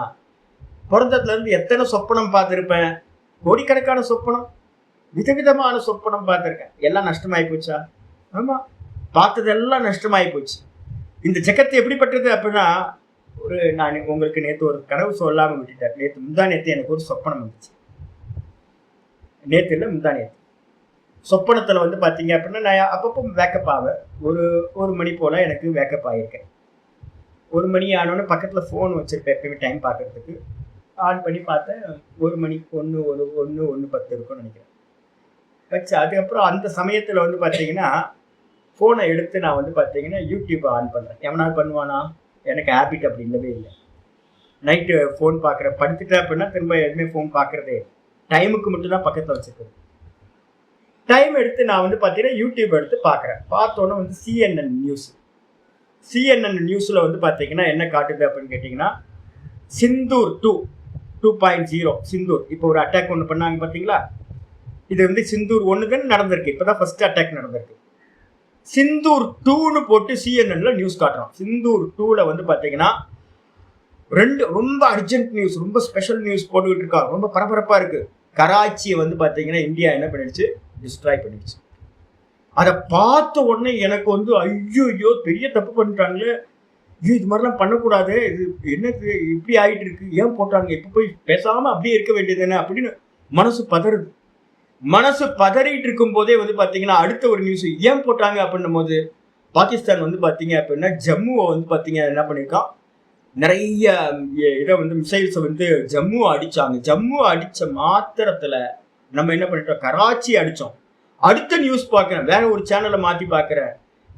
பிறந்ததுல இருந்து எத்தனை சொப்பனம் பார்த்திருப்பேன்? கோடிக்கணக்கான சொப்பனம், விதவிதமான சொப்பனம் பார்த்திருக்கேன். எல்லாம் நஷ்டமாயி போச்சா? ஆமா, பார்த்ததெல்லாம் நஷ்டமாயி போச்சு. இந்த ஜெகத்து எப்படிப்பட்டது அப்படின்னா, நான் உங்களுக்கு நேற்று ஒரு கனவு சொல்லாம விட்டுட்டேன். முந்தா நேற்று எனக்கு ஒரு சொப்பனம் வந்துச்சு. நேற்று இல்லை, முந்தா நேற்று. சொப்பனத்துல வந்து பாத்தீங்க அப்படின்னா நான் அப்பப்போ வேக்கப் ஆவேன். ஒரு மணி போல எனக்கு வேக்கப் ஆகியிருக்கேன். 1 மணி ஆனோன்னு பக்கத்துல ஃபோன் வச்சிருப்பேன் எப்பயுமே டைம் பார்க்கறதுக்கு. ஆன் பண்ணி பார்த்தேன், 1 மணி 1:10 இருக்கும்னு நினைக்கிறேன் வச்சு. அதுக்கப்புறம் அந்த சமயத்துல வந்து பாத்தீங்கன்னா ஃபோனை எடுத்து நான் வந்து பாத்தீங்கன்னா யூடியூப் ஆன் பண்றேன். எவனாவது பண்ணுவானா? எனக்கு ஹேபிட் அப்படி இல்லவே இல்லை. நைட்டு ஃபோன் பார்க்குறேன், படுத்துட்டேன் அப்படின்னா திரும்ப எதுவுமே ஃபோன் பார்க்குறதே, டைமுக்கு மட்டும்தான் பக்கத்தில் வச்சுருக்கேன். டைம் எடுத்து நான் வந்து பார்த்தீங்கன்னா யூடியூப் எடுத்து பார்க்குறேன். பார்த்தோன்னே வந்து சிஎன்என் நியூஸில் வந்து பார்த்தீங்கன்னா என்ன காட்டுது அப்படின்னு கேட்டிங்கன்னா, சிந்தூர் 2.0 சிந்தூர். இப்போ ஒரு அட்டாக் ஒன்று பண்ணாங்க பார்த்தீங்களா? இது வந்து சிந்தூர் 1 தானே நடந்திருக்கு. இப்போ தான் ஃபர்ஸ்ட் அட்டாக் நடந்திருக்கு. சிந்தூர் 2ன்னு போட்டு சிஎன்என்ல நியூஸ் காட்டுறோம். சிந்தூர் 2ல வந்து பார்த்தீங்கன்னா ரொம்ப அர்ஜென்ட் நியூஸ், ரொம்ப ஸ்பெஷல் நியூஸ் போட்டுக்கிட்டு இருக்காங்க. ரொம்ப பரபரப்பாக இருக்கு. கராச்சியை வந்து பார்த்தீங்கன்னா இந்தியா என்ன பண்ணிடுச்சு? டிஸ்ட்ராய் பண்ணிடுச்சு. அதை பார்த்த உடனே எனக்கு வந்து ஐயோ பெரிய தப்பு பண்ணிட்டாங்களே, ஐயோ இது மாதிரிலாம் பண்ணக்கூடாது, இது என்னது இப்படி ஆகிட்டு இருக்கு, ஏன் போட்டாங்க, இப்போ போய் பேசாமல் அப்படியே இருக்க வேண்டியது என்ன அப்படின்னு மனசு பதறுது. மனசு பதறிட்டு இருக்கும் போதே வந்து பார்த்தீங்கன்னா அடுத்த ஒரு நியூஸ் ஏன் போட்டாங்க அப்படின்னும் போது, பாகிஸ்தான் வந்து பார்த்தீங்க அப்படின்னா ஜம்முவை வந்து பார்த்தீங்க என்ன பண்ணியிருக்கான், நிறைய இதை வந்து மிசைல்ஸை வந்து ஜம்மு அடிச்சாங்க. ஜம்மு அடிச்ச மாத்திரத்துல நம்ம என்ன பண்ணிட்டோம், கராச்சி அடிச்சோம். அடுத்த நியூஸ் பார்க்குறேன், வேற ஒரு சேனலை மாற்றி பார்க்குறேன்,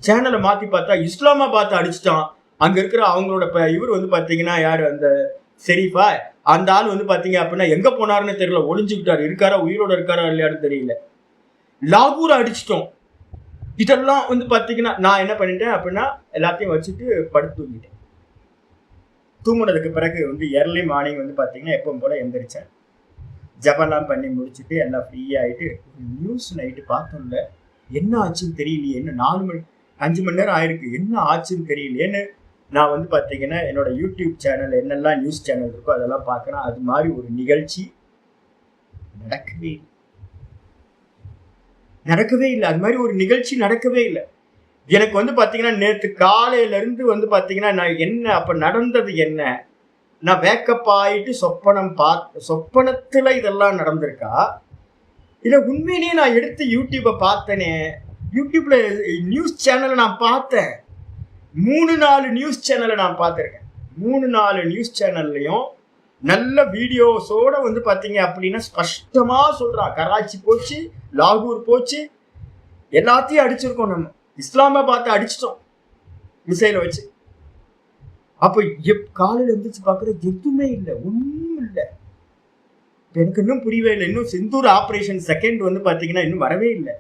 சேனலை மாத்தி பார்த்தா இஸ்லாமாபாத் அடிச்சுட்டான். அங்க இருக்கிற அவங்களோட இவர் வந்து பாத்தீங்கன்னா யாரு, அந்த ஷெரீஃபா, அந்த ஆள் வந்து பாத்தீங்க அப்படின்னா எங்க போனாருன்னு தெரியல, ஒளிஞ்சுக்கிட்டாரு. இருக்காரா, உயிரோட இருக்காரா இல்லையான்னு தெரியல. லாகூர் அடிச்சிட்டோம். இதெல்லாம் வந்து பாத்தீங்கன்னா நான் என்ன பண்ணிட்டேன் அப்படின்னா எல்லாத்தையும் வச்சுட்டு படுத்து தூங்கிட்டேன். தூங்குனதுக்கு பிறகு வந்து எர்லி மார்னிங் வந்து பாத்தீங்கன்னா எப்பவும் போல எந்திரிச்சேன். ஜபெல்லாம் பண்ணி முடிச்சுட்டு எல்லாம் ஃப்ரீ ஆயிட்டு நியூஸ் நைட்டு பார்த்தோம்ல, என்ன ஆச்சுன்னு தெரியலையே, என்ன 5 மணி நேரம் ஆயிருக்கு, என்ன ஆச்சுன்னு தெரியலையேன்னு நான் வந்து பாத்தீங்கன்னா என்னோட யூடியூப் சேனல் என்னெல்லாம் நியூஸ் சேனல் இருக்கோ அதெல்லாம் பார்க்குறேன். அது மாதிரி ஒரு நிகழ்ச்சி நடக்கவே இல்லை. அது மாதிரி ஒரு நிகழ்ச்சி நடக்கவே இல்லை. எனக்கு வந்து பாத்தீங்கன்னா நேற்று காலையில இருந்து வந்து பாத்தீங்கன்னா நான் என்ன அப்ப நடந்தது என்ன, நான் வேக்கப் ஆயிட்டு சொப்பனத்துல இதெல்லாம் நடந்திருக்கா இல்ல உண்மையிலேயே நான் எடுத்து யூடியூப்பை பார்த்தேனே. யூடியூப்ல நியூஸ் சேனலை நான் பார்த்தேன். 3-4 நியூஸ் சேனலை நான் பார்த்திருக்கேன். 3-4 நியூஸ் சேனல்லையும் நல்ல வீடியோஸோட வந்து பாத்தீங்க அப்படின்னா ஸ்பஷ்டமா சொல்றான், கராச்சி போச்சு, லாகூர் போச்சு, எல்லாத்தையும் அடிச்சிருக்கோம். நம்ம இஸ்லாமாபாத்தை அடிச்சிட்டோம் மிசைல வச்சு. அப்ப காலையில இருந்துச்சு பாக்குற எதுவுமே இல்லை, ஒன்றும் இல்லை. எனக்கு இன்னும் புரியவே இல்லை. இன்னும் செந்தூர் ஆபரேஷன் செகண்ட் வந்து பாத்தீங்கன்னா இன்னும் வரவே இல்லை.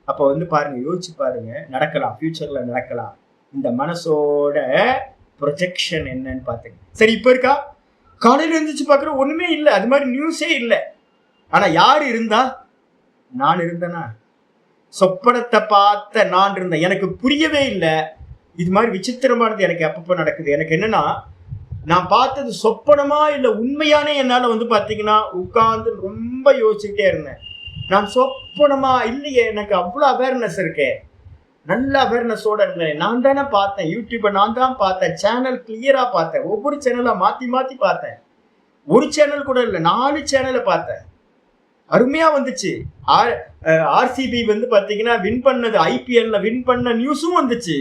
அப்ப வந்து பாருங்க, யோசிச்சு பாருங்க, நடக்கலாம், ஃபியூச்சர்ல நடக்கலாம். இந்த மனசோட ப்ரொஜெக்ஷன் என்னன்னு பாத்துங்க. சரி, இப்ப இருக்கா? காலையில இருந்துச்சு பாக்குற ஒண்ணுமே இல்லை, அது மாதிரி நியூஸே இல்லை. ஆனா யாரு இருந்தா? நான் இருந்தேனா? சொப்பனத்தை பார்த்த நான் இருந்தேன். எனக்கு புரியவே இல்லை. இது மாதிரி விசித்திரமானது எனக்கு அப்பப்போ நடக்குது. எனக்கு என்னன்னா, நான் பார்த்தது சொப்பனமா இல்லை உண்மையானே என்னால வந்து பாத்தீங்கன்னா உட்கார்ந்து ரொம்ப யோசிச்சுட்டே இருந்தேன். நான் சொப்பனமா இல்லையே, எனக்கு அவ்வளவு அவேர்னஸ் இருக்கே, நல்ல அவேர்னஸோட இருந்தேன். நான் தானே பார்த்தேன், யூடியூப்பை நான் தான் பார்த்தேன், சேனல் கிளியரா பார்த்தேன், ஒவ்வொரு சேனலா மாத்தி மாத்தி பார்த்தேன். ஒரு சேனல் கூட இல்லை, 4 சேனலை பார்த்தேன். அருமையா வந்துச்சு. ஆர்சிபி வந்து பாத்தீங்கன்னா வின் பண்ணது, ஐபிஎல்ல வின் பண்ண நியூஸும் வந்துச்சு.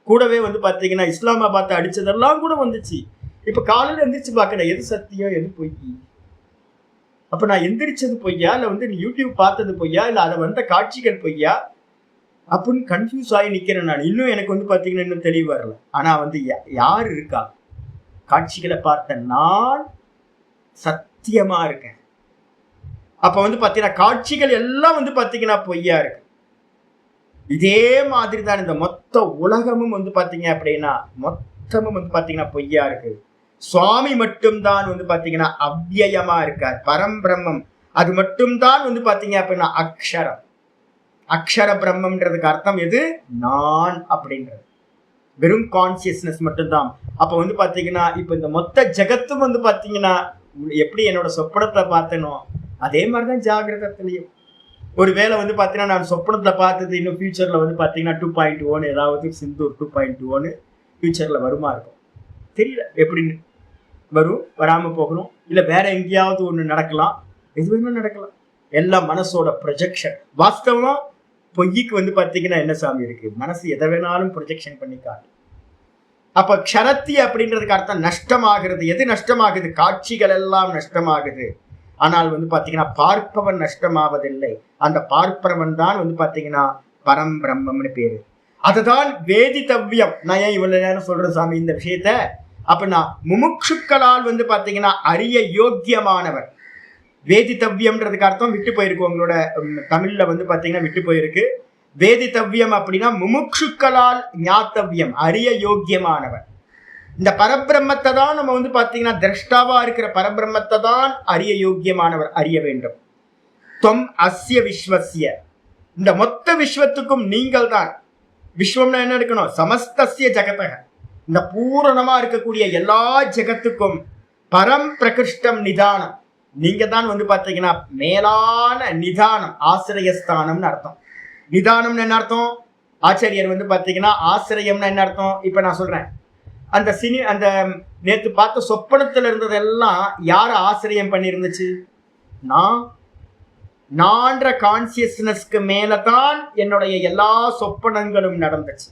கூடவே வந்து பாத்தீங்கன்னா இஸ்லாமாபாத் அடிச்சதெல்லாம் கூட வந்துச்சு. இப்ப காலையில எந்திரிச்சு பாக்கிறேன், எது சத்தியம் எது பொய்? அப்ப நான் எந்திரிச்சது பொய்யா, இல்ல வந்து நீ யூடியூப் பார்த்தது பொய்யா, இல்ல அதை வந்த காட்சிகள் பொய்யா அப்படின்னு கன்ஃபியூஸ் ஆகி நிக்கிறேன் நான். இன்னும் எனக்கு வந்து பாத்தீங்கன்னா இன்னும் தெளிவு வரல. ஆனா வந்து யாரு இருக்கா? காட்சிகளை பார்த்த நான் சத்தியமா இருக்கேன். அப்ப வந்து பாத்தீங்கன்னா காட்சிகள் எல்லாம் வந்து பாத்தீங்கன்னா பொய்யா இருக்கு. இதே மாதிரி தான் இந்த மொத்த உலகமும் வந்து பாத்தீங்க அப்படின்னா மொத்தமும் வந்து பாத்தீங்கன்னா பொய்யா இருக்கு. சுவாமி மட்டும்தான் வந்து பாத்தீங்கன்னா அவ்யயமா இருக்கார், பரம்பிரம்மம். அது மட்டும்தான் வந்து பாத்தீங்க அப்படின்னா அக்ஷரம். அக்ஷர பிரம்மம்ன்றதுக்கு அர்த்தம் எது? நான் அப்படின்றது. வெறும் கான்சியஸ்னஸ் மட்டும்தான். அப்ப வந்து பாத்தீங்கன்னா இப்ப இந்த மொத்த ஜெகத்தும் வந்து பாத்தீங்கன்னா எப்படி என்னோட சொப்பனத்தை பார்த்தனோ அதே மாதிரிதான் ஜாகிரதத்திலையும். ஒரு வேளை வந்து பாத்தீங்கன்னா நான் சொப்பனத்துல பார்த்தது இன்னும் ஃபியூச்சர்ல வந்து பாத்தீங்கன்னா 2.1 ஏதாவது சிந்தூர் 2.1 ஃபியூச்சர்ல வருமா இருக்கும் தெரியல. எப்படின்னு வரும், வராம போகணும், இல்ல வேற எங்கேயாவது ஒண்ணு நடக்கலாம், எது வேணும் நடக்கலாம். எல்லாம் மனசோட ப்ரொஜெக்ஷன். வாஸ்தவமா பொய்க்கு வந்து பாத்தீங்கன்னா என்ன சாமி இருக்கு? மனசு எதை வேணாலும் ப்ரொஜெக்ஷன் பண்ணி காட்டு. அப்ப க்ஷரத்தி அப்படின்றதுக்கு அர்த்தம் நஷ்டமாகிறது. எது நஷ்டமாகுது? காட்சிகள் எல்லாம் நஷ்டமாகுது. ஆனால் வந்து பாத்தீங்கன்னா பார்ப்பவன் நஷ்டமாவதில்லை. அந்த பார்ப்பவன் தான் வந்து பாத்தீங்கன்னா பரம்பிரம்மம்னு பேரு. அதுதான் வேதித்தவ்யம். நான் ஏன் இவ்வளவு நேரம் சொல்றேன் சாமி இந்த விஷயத்த அப்படின்னா, முமுட்சுக்களால் வந்து பாத்தீங்கன்னா அறிய யோக்கியமானவர். வேதித்தவ்யம்ன்றதுக்கு அர்த்தம் விட்டு போயிருக்கு, உங்களோட தமிழ்ல வந்து பாத்தீங்கன்னா விட்டு போயிருக்கு. வேதித்தவ்யம் அப்படின்னா முமுட்சுக்களால் ஞாத்தவ்யம், அறிய யோக்கியமானவர். இந்த பரபிரம்மத்தை தான் நம்ம வந்து பாத்தீங்கன்னா திரஷ்டாவா இருக்கிற பரபிரம்மத்தை தான் அறிய யோக்கியமானவர், அறிய வேண்டும். தொம் அஸ்ய விஸ்வஸ்ய, இந்த மொத்த விஸ்வத்துக்கும் நீங்கள் தான். விஸ்வம்னா என்ன இருக்கணும்? சமஸ்தஸ்ய ஜகதக, இந்த பூரணமா இருக்கக்கூடிய எல்லா ஜெகத்துக்கும் பரம் பிரகிருஷ்டம் நிதானம், நீங்க தான் வந்து பாத்தீங்கன்னா மேலான நிதானம், ஆசிரியஸ்தானம்னு அர்த்தம். நிதானம்னு என்ன அர்த்தம்? ஆச்சாரியர் வந்து பாத்தீங்கன்னா ஆசிரியம்னா என்ன அர்த்தம்? இப்ப நான் சொல்றேன், அந்த நேத்து பார்த்த சொப்பனத்துல இருந்ததெல்லாம் யார ஆசிரியம் பண்ணி இருந்துச்சு? நான்ற கான்சியஸ்னஸ்க்கு மேலதான் என்னுடைய எல்லா சொப்பனங்களும் நடந்துச்சு.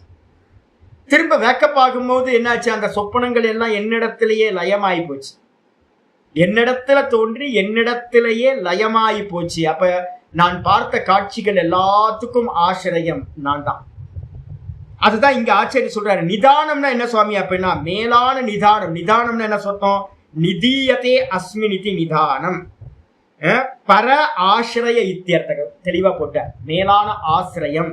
திரும்ப வேக்கப் ஆகும்போது என்னாச்சு? அந்த சொப்பனங்கள் எல்லாம் என்னிடத்திலேயே லயமாயி போச்சு. என்னிடத்துல தோன்றி என்னிடத்திலேயே லயமாயி போச்சு. அப்ப நான் பார்த்த காட்சிகள் எல்லாத்துக்கும் ஆசிரியம் நான் தான். அதுதான் இங்க ஆச்சரிய சொல்றாரு. நிதானம்னா என்ன சுவாமி அப்படின்னா மேலான நிதானம். நிதானம்னா என்ன சொல்றோம்? நிதியதே அஸ்மினிதி நிதானம். பர ஆசிரிய இத்தியர்த்தகம் தெளிவா போட்ட மேலான ஆசிரியம்.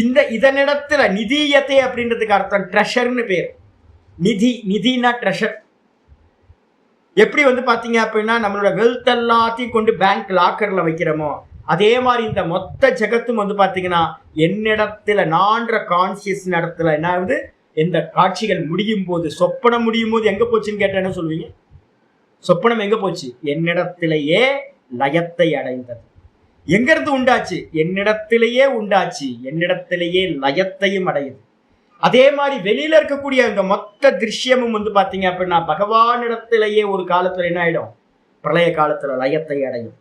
இந்த இதனிடத்துல நிதியத்தை அப்படின்றதுக்கு அர்த்தம் ட்ரெஷர்னு பேர். நிதி, நிதினா ட்ரெஷர். எப்படி பாத்தீங்க அப்படின்னா நம்மளோட வெல்த் எல்லாத்தையும் கொண்டு பேங்க் லாக்கர்ல வைக்கிறோமோ அதே மாதிரி இந்த மொத்த ஜெகத்தும் பாத்தீங்கன்னா என்னிடத்துல நான்ற கான்சியஸ் இடத்துல என்ன ஆகுது? இந்த காட்சிகள் முடியும் போது, சொப்பனம் முடியும் போது எங்க போச்சுன்னு கேட்ட என்ன சொல்லுவீங்க? சொப்பனம் எங்க போச்சு? என்னிடத்திலேயே லயத்தை அடைந்தது. எங்க இருந்து உண்டாச்சு? என்னிடத்திலேயே உண்டாச்சு, என்னிடத்திலேயே லயத்தையும் அடையுது. அதே மாதிரி வெளியில இருக்கக்கூடிய இந்த மொத்த திருஷ்யமும் பாத்தீங்க அப்படின்னா பகவானிடத்திலேயே ஒரு காலத்துல என்ன ஆயிடும்? பிரளய காலத்துல லயத்தை அடையும்,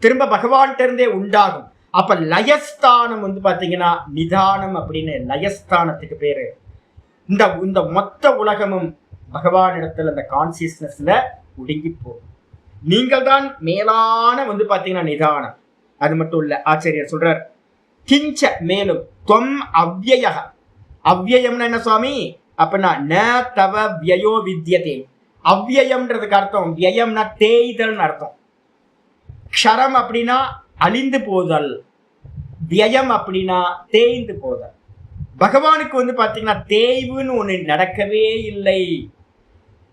திரும்ப பகவான்கிட்ட இருந்தே உண்டாகும். அப்ப லயஸ்தானம் பாத்தீங்கன்னா நிதானம் அப்படின்னு லயஸ்தானத்துக்கு பேரு. இந்த மொத்த உலகமும் பகவானிடத்துல அந்த கான்சியஸ்னஸ்ல ஒடுங்கி போகும். நீங்கள் தான் மேலான பாத்தீங்கன்னா நிதானம். அது மட்டும் இல்ல, ஆச்சரியர் சொல்றார் கிஞ்ச மேலும் தொம் அவ்யய. அவ்யயம்னா என்ன சுவாமி அப்படின்னா ந தவ வியயோ வித்யதே. அவ்யயம்ன்றதுக்கு அர்த்தம் வியயம்னா தேய்தல் அர்த்தம். க்ஷரம் அப்படின்னா அழிந்து போதல், வியம் அப்படின்னா தேய்ந்து போதல். பகவானுக்கு பாத்தீங்கன்னா தேய்வுன்னு ஒண்ணு நடக்கவே இல்லை.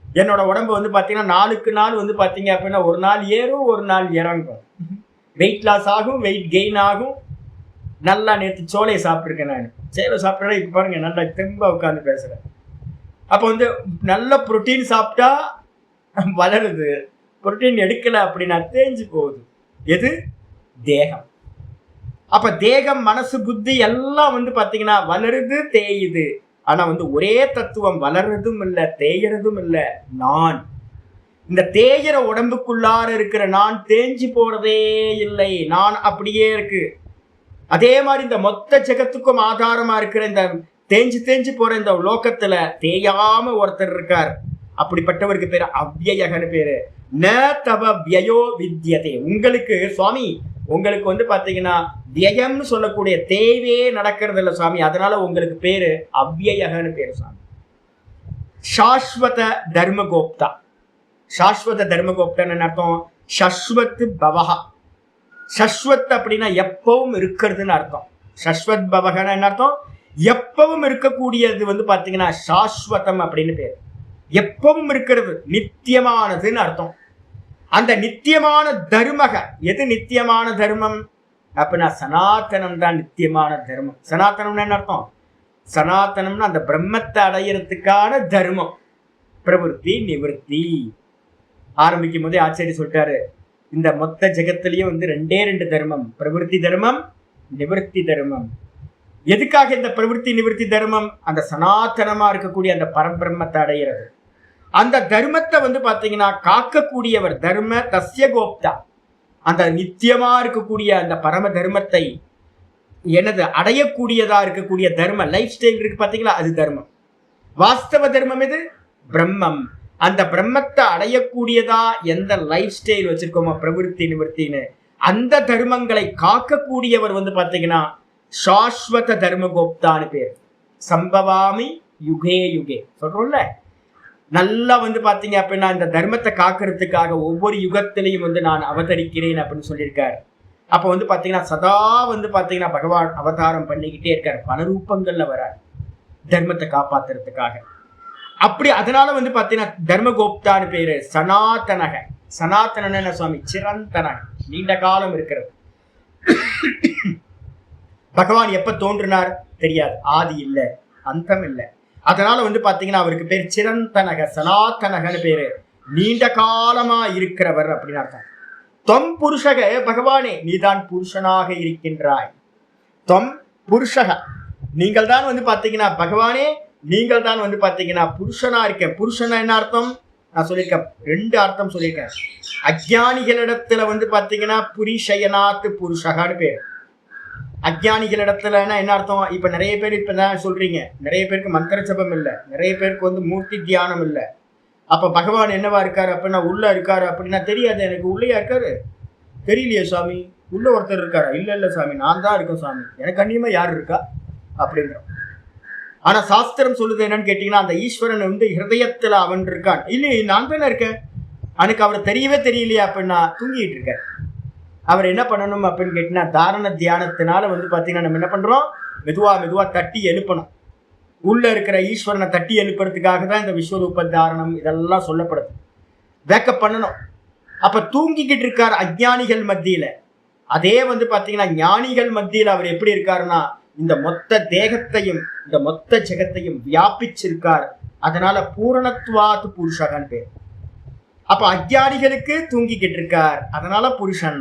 என்னோட உடம்பு பாத்தீங்கன்னா நாளுக்கு நாள் பாத்தீங்க அப்படின்னா ஒரு நாள் ஏறும் ஒரு நாள் இறங்கும். வெயிட் லாஸ் ஆகும், வெயிட் கெயின் ஆகும். நல்லா நேற்று சோலையை சாப்பிட்டுருக்கேன். நான் சேலை சாப்பிட்றேன். இப்போ பாருங்க நல்லா தெம்பா உட்காந்து பேசுறேன். அப்போ நல்ல புரோட்டீன் சாப்பிட்டா வளருது, புரோட்டீன் எடுக்கல அப்படின்னா தேஞ்சு போகுது. எது? தேகம். அப்ப தேகம், மனசு, புத்தி எல்லாம் பாத்தீங்கன்னா வளருது, தேயுது. ஆனா ஒரே தத்துவம் வளர்றதும் இல்லை தேயறதும் இல்லை, நான். இந்த தேயிற உடம்புக்குள்ளார இருக்கிற நான் தேஞ்சு போறதே இல்லை, நான் அப்படியே இருக்கு. அதே மாதிரி இந்த மொத்த ஜெகத்துக்கும் ஆதாரமா இருக்கிற இந்த தேஞ்சு தேஞ்சு போற இந்த லோகத்துல தேயாம ஒருத்தர் இருக்கார். அப்படிப்பட்டவருக்கு பேரு அவ்யயகன்னு பேரு. ந தவ வியயோ வித்யதே. உங்களுக்கு சுவாமி உங்களுக்கு பாத்தீங்கன்னா வியயம்னு சொல்லக்கூடிய தேவே நடக்கிறது இல்லை சுவாமி. அதனால உங்களுக்கு பேரு அவ்யயகன்னு பேரு சுவாமி. சாஸ்வத தர்மகோப்தா. சாஸ்வத தர்மகோப்தன்னு அர்த்தம் சஸ்வத் பவஹா. சஸ்வத் அப்படின்னா எப்பவும் இருக்கிறதுன்னு அர்த்தம். சஸ்வத் பவகன்னு என்ன அர்த்தம்? எப்பவும் இருக்கக்கூடியது பாத்தீங்கன்னா சாஸ்வதம் அப்படின்னு பேர். எப்பவும் இருக்கிறது, நித்தியமானதுன்னு அர்த்தம். அந்த நித்தியமான தர்மக. எது நித்தியமான தர்மம் அப்படின்னா சனாதனம் தான் நித்தியமான தர்மம். சனாதனம்னு என்ன அர்த்தம்? சனாதனம்னா அந்த பிரம்மத்தை அடையிறதுக்கான தர்மம். பிரவருத்தி நிவர்த்தி. ஆரம்பிக்கும் போதே ஆச்சரிய சொல்லிட்டாரு, இந்த மொத்த ஜெகத்திலையும் ரெண்டே ரெண்டு தர்மம், பிரவருத்தி தர்மம், நிவர்த்தி தர்மம். எதுக்காக இந்த பிரவருத்தி நிவர்த்தி தர்மம்? அந்த சனாதனமா இருக்கக்கூடிய அந்த பரபிரம்மத்தை அடைகிறது. அந்த தர்மத்தை பாத்தீங்கன்னா காக்கக்கூடியவர் தர்ம தஸ்ய கோப்தா. அந்த நித்தியமா இருக்கக்கூடிய அந்த பரம தர்மத்தை எனது அடையக்கூடியதா இருக்கக்கூடிய தர்ம லைஃப் ஸ்டைல் இருக்கு பாத்தீங்களா, அது தர்மம். வாஸ்தவ தர்மம் எது? பிரம்மம். அந்த பிரம்மத்தை அடையக்கூடியதா எந்த லைஃப் ஸ்டைல் வச்சிருக்கோமோ பிரவருத்தி நிவர்த்தின்னு, அந்த தர்மங்களை காக்கக்கூடியவர் பாத்தீங்கன்னா சாஸ்வத தர்மகோப்தான்னு பேர். சம்பவாமி யுகே யுகே சொல்றோம்ல. நல்லா பாத்தீங்க அப்படின்னா இந்த தர்மத்தை காக்கிறதுக்காக ஒவ்வொரு யுகத்திலையும் நான் அவதரிக்கிறேன் அப்படின்னு சொல்லியிருக்காரு. அப்ப பாத்தீங்கன்னா சதா பாத்தீங்கன்னா பகவான் அவதாரம் பண்ணிக்கிட்டே இருக்காரு. பல ரூபங்கள்ல வராரு தர்மத்தை காப்பாத்துறதுக்காக. அப்படி அதனால பாத்தீங்கன்னா தர்மகோப்தான்னு பேரு. சனாதனக. சனாதன என்ன சுவாமி? சிரந்தனக, நீண்ட காலம் இருக்கிறது. பகவான் எப்ப தோன்றினார் தெரியாது, ஆதி இல்லை அந்தம் இல்லை. அதனால பாத்தீங்கன்னா அவருக்கு பேர் சிரந்தனக, சனாதனகன்னு பேரு. நீண்ட காலமா இருக்கிறவர் அப்படின்னு அர்த்தம். தொம் புருஷக. பகவானே நீதான் புருஷனாக இருக்கின்றாய். தொம் புருஷக, நீங்கள் தான் பாத்தீங்கன்னா பகவானே நீங்கள் தான் பாத்தீங்கன்னா புருஷனா இருக்கேன். புருஷனா என்ன அர்த்தம்? நான் சொல்லியிருக்கேன், ரெண்டு அர்த்தம் சொல்லியிருக்கேன். அஜ்ஞானிகளிடத்துல பாத்தீங்கன்னா புரிஷயனாத்து புருஷகான்னு பேரு. அஜ்ஞானிகளிடத்துல என்ன அர்த்தம்? இப்ப நிறைய பேர் இப்பதான் சொல்றீங்க, நிறைய பேருக்கு மந்திர ஜபம் இல்லை, நிறைய பேருக்கு மூர்த்தி தியானம் இல்லை. அப்ப பகவான் என்னவா இருக்காரு அப்படின்னா உள்ள இருக்காரு அப்படின்னா தெரியாது. எனக்கு உள்ளேயா இருக்காரு தெரியலையே சாமி. உள்ள ஒருத்தர் இருக்காரா? இல்ல இல்ல சாமி, நான் தான் இருக்கேன் சாமி, எனக்கு அந்நியமா யாரு இருக்கா அப்படின்றோம். ஆனா சாஸ்திரம் சொல்லுது என்னன்னு கேட்டீங்கன்னா, அந்த ஈஸ்வரன் வந்து ஹிருதயத்துல அவன் இருக்கான். இல்லையே, நான் தானே இருக்கேன். எனக்கு அவரை தெரியவே தெரியலையா அப்படின்னா தூங்கிட்டு இருக்க. அவர் என்ன பண்ணணும் அப்படின்னு கேட்டீங்கன்னா, தாரண தியானத்தினால வந்து பாத்தீங்கன்னா நம்ம என்ன பண்றோம், மெதுவா மெதுவா தட்டி எழுப்பணும். உள்ள இருக்கிற ஈஸ்வரனை தட்டி எழுப்புறதுக்காக தான் இந்த விஸ்வரூப தாரணம் இதெல்லாம் சொல்லப்படுது. வேக்கப் பண்ணணும். அப்ப தூங்கிக்கிட்டு இருக்கார் அஞ்ஞானிகள் மத்தியில. அதே வந்து பாத்தீங்கன்னா ஞானிகள் மத்தியில அவர் எப்படி இருக்காருன்னா, இந்த மொத்த தேகத்தையும் இந்த மொத்த ஜெகத்தையும் வியாபிச்சிருக்கார். அதனால பூரணத்துவாத்து புருஷகன் பேர். அப்ப அஞ்ஞானிகளுக்கு தூங்கிக்கிட்டு இருக்கார், அதனால புருஷன்.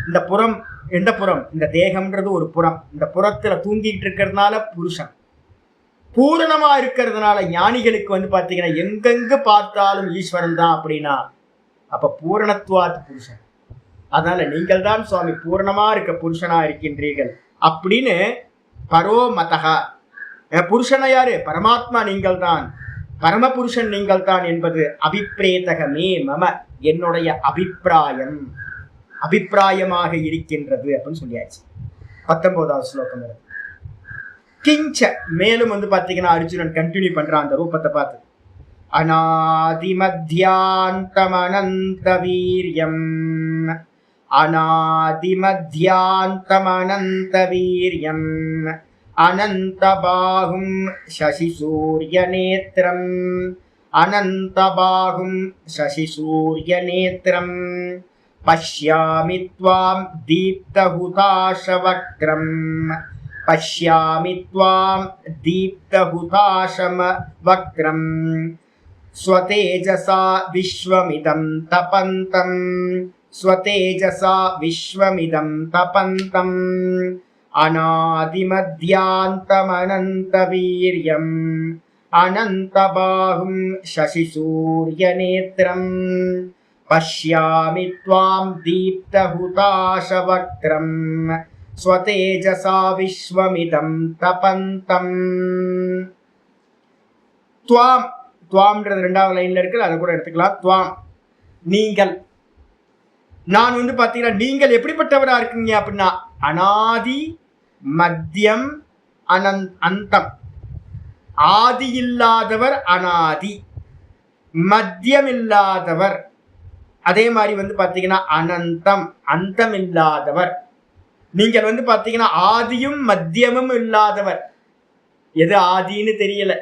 இந்த புறம் எந்த புறம், இந்த தேகம்ன்றது ஒரு புறம். இந்த புறத்துல தூங்கிட்டு இருக்கிறதுனால புருஷன். பூரணமா இருக்கிறதுனால ஞானிகளுக்கு வந்து பாத்தீங்கன்னா எங்கெங்க பார்த்தாலும் ஈஸ்வரன் தான் அப்படின்னா, அப்ப பூரணத்துவாத்து புருஷன். அதனால நீங்கள் தான் சுவாமி பூரணமா இருக்க புருஷனா இருக்கின்றீர்கள் அப்படின்னு பரோமதகா. புருஷனை யாரு, பரமாத்மா நீங்கள் தான், பரமபுருஷன் நீங்கள் தான் என்பது அபிப்ரேதகமே மம, என்னுடைய அபிப்பிராயம், அபிப்பிராயமாக இருக்கின்றது அப்படின்னு சொல்லியாச்சு. 19வது ஸ்லோகம். கிஞ்ச மேலும் வந்து பாத்தீங்கன்னா அர்ஜுனன் கண்டினியூ பண்றான் அந்த ரூபத்தை பார்த்து. அநாதிமத்யாந்தமனந்த வீரியம், அநாதிமத்யாந்தமனந்த வீரியம், அனந்தபாகும் சசிசூர்யநேத்ரம், அனந்தபாகும் சசிசூர்யநேத்ரம், பஷ்யாமி த்வாம் தீப்தஹுதாசவக்ரம், பஷ்யாமி த்வாம் தீப்தஹுதாசவக்ரம், ஸ்வதேஜசா விஸ்வமிதம் தபந்தம், ஸ்வதேஜசா விஸ்வமிதம் தபந்தம், அநாதிமத்யாந்தமனந்தவீர்யம், அனந்தபாகும் சசிசூர்யநேத்ரம், பஷ்யாமி த்வாம் தீப்தஹுதாசவக்ரம், ஸ்வதேஜசா விஸ்வமிதம் தபந்தம். துவாம், துவாம்ன்றது 2வது லைன்ல இருக்கு, அதை கூட எடுத்துக்கலாம். துவாம் நீங்கள், நான் வந்து பாத்தீங்கன்னா நீங்கள் எப்படிப்பட்டவரா இருக்கீங்க அப்படின்னா, அனாதி மத்தியம் அந்தம். ஆதி இல்லாதவர் அனாதி, மத்தியம் இல்லாதவர், அதே மாதிரி வந்து பாத்தீங்கன்னா அனந்தம், அந்தம் இல்லாதவர். நீங்கள் வந்து பாத்தீங்கன்னா ஆதியும் மத்தியமும் இல்லாதவர். எது ஆதின்னு தெரியல.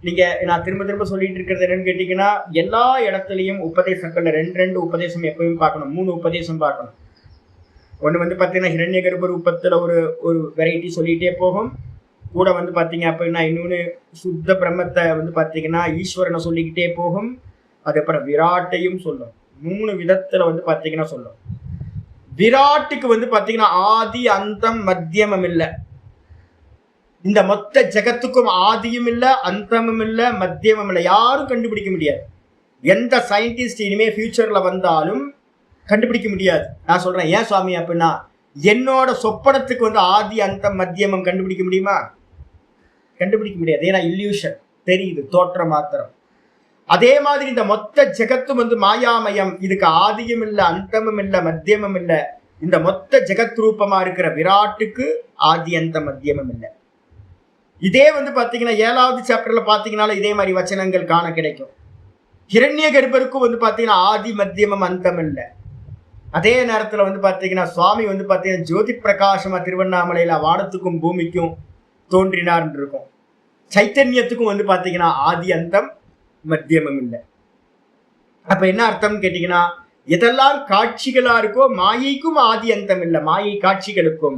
நீங்க நான் திரும்ப திரும்ப சொல்லிட்டு இருக்கிறது என்னன்னு கேட்டீங்கன்னா, எல்லா இடத்துலையும் உபதேசங்கள்ல 2 உபதேசம் எப்பவும் பார்க்கணும், 3 உபதேசம் பார்க்கணும். ஒன்று வந்து பார்த்தீங்கன்னா ஹிரண்ய கர்ப்ப ரூபத்தில் ஒரு வெரைட்டி சொல்லிகிட்டே போகும். கூட வந்து பார்த்தீங்க அப்படின்னா இன்னொன்று சுத்த பிரம்மத்தை வந்து பார்த்தீங்கன்னா ஈஸ்வரனை சொல்லிக்கிட்டே போகும். அதுக்கப்புறம் விராட்டையும் சொல்லும். 3 விதத்தில் வந்து பார்த்தீங்கன்னா சொல்லும். விராட்டுக்கு வந்து பார்த்தீங்கன்னா ஆதி அந்தம் மத்தியமம் இல்லை. இந்த மொத்த ஜெகத்துக்கும் ஆதியும் இல்லை, அந்தமும் இல்லை, மத்தியமும் இல்லை. யாரும் கண்டுபிடிக்க முடியாது. எந்த சயின்டிஸ்ட் இனிமே ஃபியூச்சர்ல வந்தாலும் கண்டுபிடிக்க முடியாது. நான் சொல்றேன் ஏன் சுவாமி அப்படின்னா, என்னோட சொப்பனத்துக்கு வந்து ஆதி அந்தம் மத்தியமம் கண்டுபிடிக்க முடியுமா? கண்டுபிடிக்க முடியாது. ஏன்னா இல்யூஷன், தெரியுது, தோற்றம் மாத்திரம். அதே மாதிரி இந்த மொத்த ஜெகத்தும் வந்து மாயாமயம். இதுக்கு ஆதியும் இல்லை, அந்தமும் இல்லை, மத்தியமும் இல்லை. இந்த மொத்த ஜெகத் ரூபமா இருக்கிற விராட்டுக்கு ஆதி அந்த மத்தியமும் இல்லை. இதே வந்து பாத்தீங்கன்னா 7வது சாப்டர்ல பாத்தீங்கன்னா இதே மாதிரி வச்சனங்கள் காண கிடைக்கும். ஹிரண்ய கர்ப்பருக்கும் வந்து பாத்தீங்கன்னா ஆதி மத்தியமம் அந்தம் இல்லை. அதே நேரத்துல வந்து பாத்தீங்கன்னா சுவாமி வந்து பாத்தீங்கன்னா ஜோதி பிரகாசமா திருவண்ணாமலையில வானத்துக்கும் பூமிக்கும் தோன்றினார் இருக்கும். சைத்தன்யத்துக்கும் வந்து பாத்தீங்கன்னா ஆதி அந்தம் மத்தியமம் இல்லை. அப்ப என்ன அர்த்தம் கேட்டீங்கன்னா, எதெல்லாம் காட்சிகளா இருக்கோ மாயைக்கும் ஆதி அந்தம் இல்லை. மாயை காட்சிகளுக்கும்,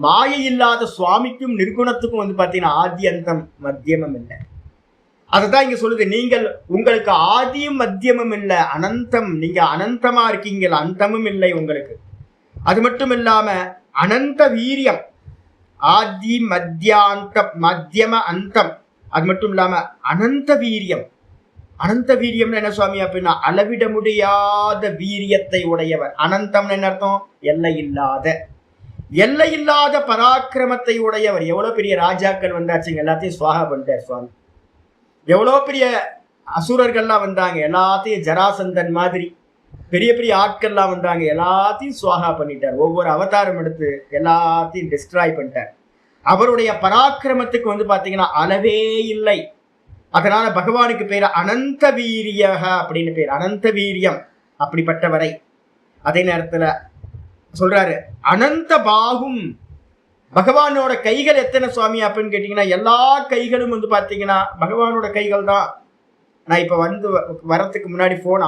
மாயை இல்லாத சுவாமிக்கும் நிர்குணத்துக்கும் வந்து பாத்தீங்கன்னா ஆதி அந்தம் மத்தியமம் இல்லை. அதுதான் இங்க சொல்லுது. நீங்கள் உங்களுக்கு ஆதியும் மத்தியமும் இல்லை, அனந்தம். நீங்க அனந்தமா இருக்கீங்க, அந்தமும் இல்லை உங்களுக்கு. அது மட்டும் இல்லாம அனந்த வீரியம், ஆதி மத்தியாந்தம் மத்தியம அந்தம். அது மட்டும் இல்லாம அனந்த வீரியம். அனந்த வீரியம் என்ன சுவாமி அப்படின்னா, அளவிட முடியாத வீரியத்தை உடையவர். அனந்தம் என்ன அர்த்தம்? எல்லை இல்லாத, எல்லை இல்லாத பராக்கிரமத்தை உடையவர். எவ்வளவு பெரிய ராஜாக்கள் வந்தாச்சுங்க, எல்லாத்தையும் சுவாகா பண்ணிட்டார் சுவாமி. எவ்வளோ பெரிய அசுரர்கள்லாம் வந்தாங்க, எல்லாத்தையும் ஜராசந்தன் மாதிரி பெரிய பெரிய ஆட்கள்லாம் வந்தாங்க, எல்லாத்தையும் சுவாகா பண்ணிட்டார். ஒவ்வொரு அவதாரம் எடுத்து எல்லாத்தையும் டிஸ்ட்ராய் பண்ணிட்டார். அவருடைய பராக்கிரமத்துக்கு வந்து பாத்தீங்கன்னா அளவே இல்லை. அதனால பகவானுக்கு பேர் அனந்த வீரியக அப்படின்னு பேர், அனந்த வீரியம் அப்படிப்பட்டவரை. அதே நேரத்துல சொல்றாரு அனந்த பாகும். பகவானோட கைகள் எத்தனை சுவாமி அப்படின்னு கேட்டீங்கன்னா எல்லா கைகளும் வந்து பாத்தீங்கன்னா பகவானோட கைகள் தான். நான் இப்ப வந்து வரத்துக்கு முன்னாடி போன்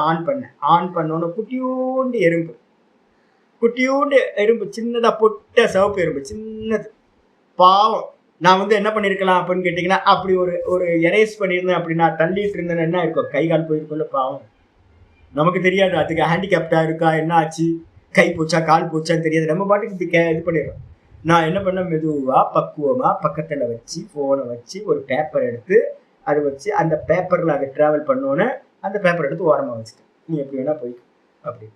ஆன் பண்ணோன்னு குட்டியூண்டு எறும்பு சின்னதா பொட்ட சிவப்பு எறும்பு சின்னது பாவம். நான் வந்து என்ன பண்ணிருக்கலாம் அப்படின்னு கேட்டீங்கன்னா அப்படி ஒரு எரேஸ் பண்ணியிருந்தேன் அப்படின்னா தள்ளிட்டு இருந்தேன்னு என்ன இருக்கும், கை கால் போயிருக்கும்ல பாவம். நமக்கு தெரியாது அதுக்கு ஹேண்டிகேப்டா இருக்கா, என்ன ஆச்சு, கை போச்சா கால் போச்சான்னு தெரியாது, நம்ம பாட்டுக்கு இது பண்ணிடுறோம். நான் என்ன பண்ண, மெதுவா பக்குவமா பக்கத்துல வச்சு போனை வச்சு ஒரு பேப்பர் எடுத்து அதை வச்சு அந்த பேப்பர்ல அதை டிராவல் பண்ணோன்னு அந்த பேப்பர் எடுத்து ஓரமா வச்சுட்டு நீ எப்படி வேணா போய்க்கு அப்படி.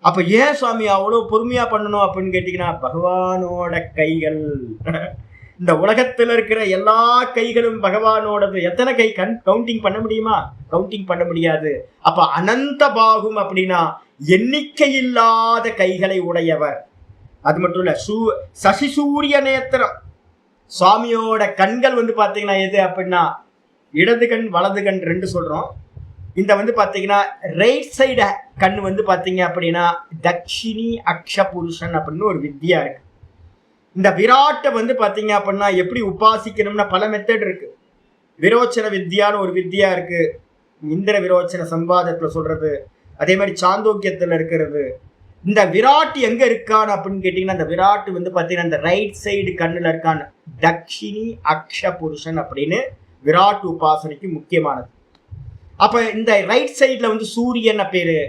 அப்ப ஏன் சுவாமி அவ்வளவு பொறுமையா பண்ணணும் அப்படின்னு கேட்டீங்கன்னா பகவானோட கைகள். இந்த உலகத்துல இருக்கிற எல்லா கைகளும் பகவானோடது. எத்தனை கை கவுண்டிங் பண்ண முடியுமா? கவுண்டிங் பண்ண முடியாது. அப்ப அனந்த பாகும் அப்படின்னா எண்ணிக்கை இல்லாத கைகளை உடையவர். அது மட்டும் இல்ல, சசி சூரிய நேத்திரம். சுவாமியோட கண்கள் வந்து பாத்தீங்கன்னா எது அப்படின்னா இடது கண் வலது கண் ரெண்டு சொல்றோம். இந்த வந்து பாத்தீங்கன்னா ரைட் சைடு கண் வந்து பாத்தீங்க அப்படின்னா தக்ஷினி அக்ஷ புருஷன் அப்படின்னு ஒரு வித்யா இருக்கு. இந்த விராட்டை வந்து பாத்தீங்க அப்படின்னா எப்படி உபாசிக்கணும்னா பல மெத்தட் இருக்கு. விரோச்சன வித்யான்னு ஒரு வித்யா இருக்கு, இந்திர விரோச்சன சம்பாதத்துல சொல்றது. அதே மாதிரி சாந்தோக்கியத்துல இருக்கிறது. இந்த விராட் எங்க இருக்கான் அப்படின்னு கேட்டீங்கன்னா இந்த விராட் வந்து பாத்தீங்கன்னா இந்த ரைட் சைடு கண்ணுல இருக்கான். தக்ஷினி அக்ஷ புருஷன் அப்படின்னு விராட் உபாசனைக்கு முக்கியமானது. அப்ப இந்த ரைட் சைட்ல வந்து சூரியன் பேரு,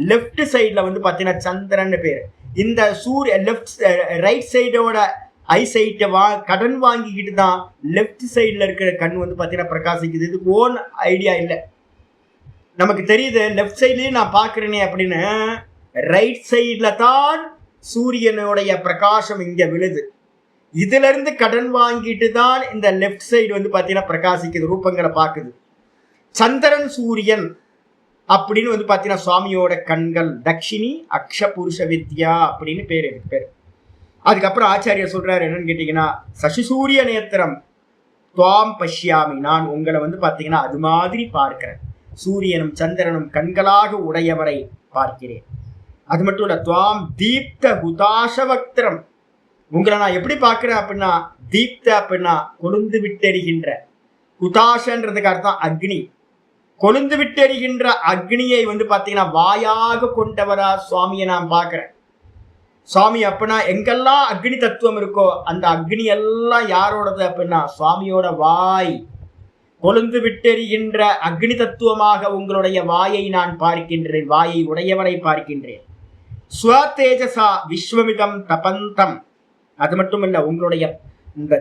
லெப்ட் சைட்ல வந்து பாத்தீங்கன்னா சந்திரன் பேரு. இந்த ரைட் சைடோட ஐ சைட்டை கடன் வாங்கிக்கிட்டு தான் லெப்ட் சைட்ல இருக்கிற கண் வந்து பாத்தீங்கன்னா பிரகாசிக்குது. இதுக்கு ஓன் ஐடியா இல்லை, நமக்கு தெரியுது. லெப்ட் சைட்லயும் நான் பாக்குறேனே அப்படின்னு ரைட் சைட்ல தான் சூரியனுடைய பிரகாசம் இங்க விழுது. இதுல இருந்து கடன் வாங்கிட்டு தான் இந்த லெப்ட் சைடு வந்து பாத்தீங்கன்னா பிரகாசிக்குது, ரூபங்களை பாக்குது. சந்திரன் சூரியன் அப்படின்னு வந்து பாத்தீங்கன்னா சுவாமியோட கண்கள். தக்ஷினி அக்ஷ புருஷ வித்யா அப்படின்னு பேர் இருக்கு பேர். அதுக்கப்புறம் ஆச்சாரியர் சொல்றாரு என்னன்னு கேட்டீங்கன்னா சசிசூரிய நேத்திரம் துவாம் பஷ்யாமி. நான் உங்களை வந்து பாத்தீங்கன்னா அது மாதிரி பார்க்கிறேன். சூரியனும் சந்திரனும் கண்களாக உடையவரை பார்க்கிறேன். அது மட்டும் இல்ல, துவாம் தீப்த ஹுதாசவக்திரம். உங்களை நான் எப்படி பார்க்கிறேன் அப்படின்னா தீப்த அப்படின்னா கொழுந்து விட்டெறிகின்ற, ஹுதாசன்றதுக்கு அர்த்தம் அக்னி. கொழுந்து விட்டெறிகின்ற அக்னியை வந்து பாத்தீங்கன்னா வாயாக கொண்டவரா சுவாமியை நான் பார்க்கிறேன். சுவாமி அப்படின்னா எங்கெல்லாம் அக்னி தத்துவம் இருக்கோ அந்த அக்னி எல்லாம் யாரோடது அப்படின்னா சுவாமியோட வாய். கொழுந்து விட்டெறிகின்ற அக்னி தத்துவமாக உங்களுடைய வாயை நான் பார்க்கின்றேன், வாயை உடையவரை பார்க்கின்றேன். ஸ்வதேஜசா விஸ்வமிதம் தபந்தம். அது மட்டும் இல்ல, உங்களுடைய இந்த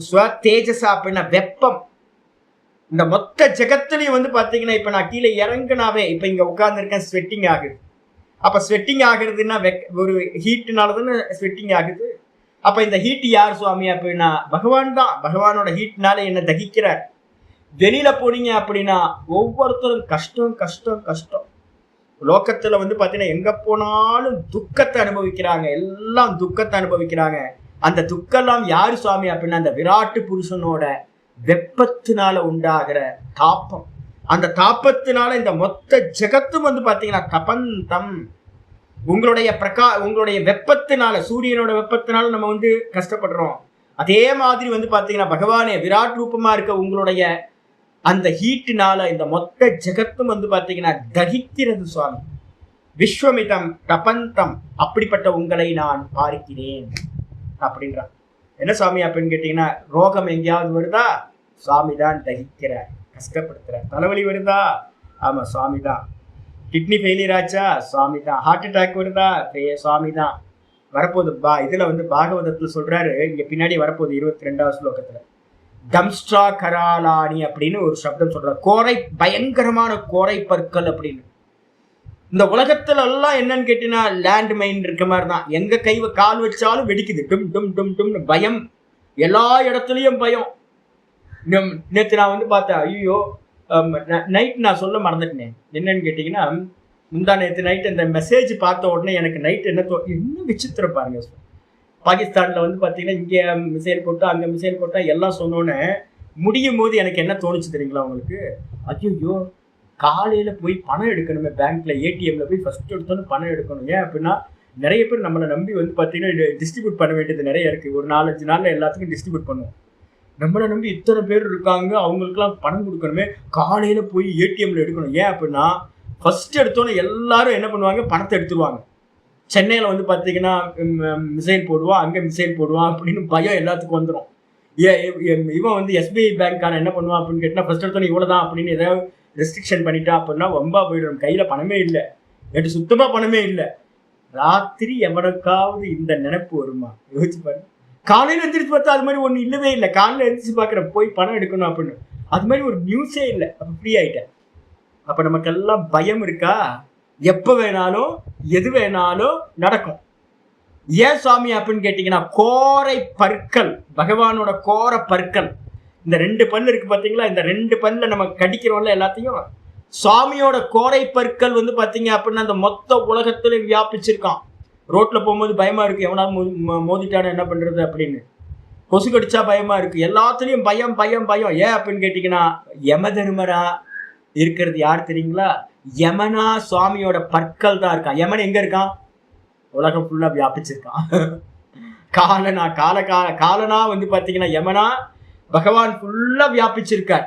ஸ்வதேஜசா அப்படின்னா வெப்பம். இந்த மொத்த ஜெகத்திலையும் வந்து பாத்தீங்கன்னா இப்ப நான் கீழே இறங்குனாவே இப்ப இங்க உட்கார்ந்து இருக்கேன், ஸ்வெட்டிங் ஆகுது. அப்ப ஸ்வெட்டிங் ஆகுறதுன்னா ஒரு ஹீட்னாலதானே ஸ்வெட்டிங் ஆகுது. அப்ப இந்த ஹீட் யார் சுவாமி அப்படின்னா பகவான் தான். பகவானோட ஹீட்னால என்ன தகிக்கிறார். வெளியில போனீங்க அப்படின்னா ஒவ்வொருத்தரும் கஷ்டம் கஷ்டம் கஷ்டம். லோகத்துல வந்து பாத்தீங்கன்னா எங்க போனாலும் துக்கத்தை அனுபவிக்கிறாங்க, எல்லாம் துக்கத்தை அனுபவிக்கிறாங்க. அந்த துக்கம் எல்லாம் யாரு சுவாமி அப்படின்னா அந்த விராட்டு புருஷனோட வெப்பத்தினால உண்டாகிற தாப்பம். அந்த தாப்பத்தினால இந்த மொத்த ஜெகத்தும் வந்து பாத்தீங்கன்னா தபந்தம். உங்களுடைய வெப்பத்தினால, சூரியனோட வெப்பத்தினால நம்ம வந்து கஷ்டப்படுறோம். அதே மாதிரி வந்து பாத்தீங்கன்னா பகவானே விராட் ரூபமா இருக்க உங்களுடைய அந்த ஹீட்டினால இந்த மொத்த ஜெகத்தும் வந்து பாத்தீங்கன்னா தகிக்கிறது சுவாமி. விஸ்வமிதம் தபந்தம். அப்படிப்பட்ட உங்களை நான் பார்க்கிறேன் அப்படின்றான். என்ன சுவாமி அப்படின்னு கேட்டீங்கன்னா ரோகம் எங்கேயாவது வருதா, சுவாமி தான் தகிக்கிறார், கஷ்டப்படுத்துறார். தலைவலி வருதா, ஆமா சுவாமி தான். கிட்னி ஃபெயிலியர் ஆச்சா, சுவாமி தான். ஹார்ட் அட்டாக் வருதா, சுவாமி தான். வரப்போகுது இதுல வந்து பாகவதத்துல சொல்றாரு, இங்க பின்னாடி வரப்போகுது 22வது ஸ்லோகத்துல தம்ஸ்ட்ரா கராலானி அப்படின்னு ஒரு சப்தம் சொல்றாரு. கோரை, பயங்கரமான கோரை பற்கள் அப்படின்னு. இந்த உலகத்துல எல்லாம் என்னன்னு கேட்டீங்கன்னா லேண்ட் மைன் இருக்க மாதிரி தான். எங்க கால் வச்சாலும் வெடிக்குது, டும் டும் டும் டும்னு பயம். எல்லா இடத்துலயும் பயம். நேற்று நான் வந்து பார்த்தேன், ஐயோ நைட் நான் சொல்ல மறந்துட்டேன். என்னன்னு கேட்டீங்கன்னா முந்தா நேற்று நைட் அந்த மெசேஜ் பார்த்த உடனே எனக்கு நைட் என்ன விசித்திரம் பாருங்க. பாகிஸ்தான்ல வந்து பாத்தீங்கன்னா இங்க மிசைல் போட்டா அங்க மிசைல் போட்டா எல்லாம் சொன்னோன்னே முடியும் போது எனக்கு என்ன தோணுச்சு தெரியுங்களா உங்களுக்கு? ஐயோ, காலையில போய் பணம் எடுக்கணுமே, பேங்க்ல ஏடிஎம்ல போய் ஃபர்ஸ்ட் எடுத்தோன்னு பணம் எடுக்கணும். ஏன் அப்படின்னா நிறைய பேர் நம்மளை நம்பி வந்து பாத்தீங்கன்னா டிஸ்ட்ரிபியூட் பண்ண வேண்டியது நிறைய இருக்கு. ஒரு 4-5 நாள்ல எல்லாத்துக்கும் டிஸ்ட்ரிபியூட் பண்ணுவோம். நம்மளை நம்பி இத்தனை பேர் இருக்காங்க, அவங்களுக்குலாம் பணம் கொடுக்கணுமே, காலையில போய் ஏடிஎம்ல எடுக்கணும். ஏன் அப்படின்னா ஃபர்ஸ்ட் எடுத்தோன்னே எல்லாரும் என்ன பண்ணுவாங்க, பணத்தை எடுத்துருவாங்க. சென்னையில் வந்து பார்த்தீங்கன்னா மிசைல் போடுவான், அங்கே மிசைல் போடுவான் அப்படின்னு பயம் எல்லாத்துக்கும் வந்துடும். இவன் வந்து எஸ்பிஐ பேங்க்கான என்ன பண்ணுவான் அப்படின்னு கேட்டால் ஃபர்ஸ்ட் எடுத்தோன்னே இவ்வளோ தான் அப்படின்னு ஏதாவது ரெஸ்ட்ரிக்ஷன் பண்ணிட்டா அப்படின்னா வம்பா போயிடும். கையில் பணமே இல்லை, என்கிட்ட சுத்தமாக பணமே இல்லை. ராத்திரி எவனுக்காவது இந்த நினைப்பு வருமா? யோசிச்சு பாரு. காலையில் எழுந்திரிச்சு பார்த்தா அது மாதிரி ஒன்று இல்லவே இல்லை. காலையில் எழுந்திரிச்சு பார்க்குறேன் போய் பணம் எடுக்கணும் அப்படின்னு, அது மாதிரி ஒரு நியூஸே இல்லை. அப்போ ஃப்ரீ ஆகிட்டேன். அப்போ நமக்கெல்லாம் பயம் இருக்கா? எப்போ வேணாலும் எது வேணாலும் நடக்கும். ஏன் சுவாமி அப்படின்னு கேட்டீங்கன்னா கோரை பற்கள், பகவானோட கோர பற்கள், இந்த 2 பல்லு இருக்கு பார்த்தீங்களா, இந்த 2 பல்ல நம்ம கடிக்கிறோம்ல எல்லாத்தையும், சுவாமியோட கோரை பற்கள் வந்து பார்த்தீங்க அப்படின்னா அந்த மொத்த உலகத்திலையும் வியாபிச்சிருக்கான். ரோட்ல போகும்போது பயமா இருக்கு, எவனாவது மோதிட்டான என்ன பண்றது அப்படின்னு. கொசு கடிச்சா பயமா இருக்கு, எல்லாத்துலயும் பயம் பயம் பயம். ஏன் அப்படின்னு கேட்டீங்கன்னா யம தர்மரா இருக்கிறது யார் தெரியுங்களா? யமனா சுவாமியோட பற்கள் தான் இருக்கான். யமன் எங்க இருக்கான்? உலகம் ஃபுல்லா வியாபிச்சிருக்கான். காலனா வந்து பாத்தீங்கன்னா யமனா பகவான் ஃபுல்லா வியாபிச்சிருக்கார்.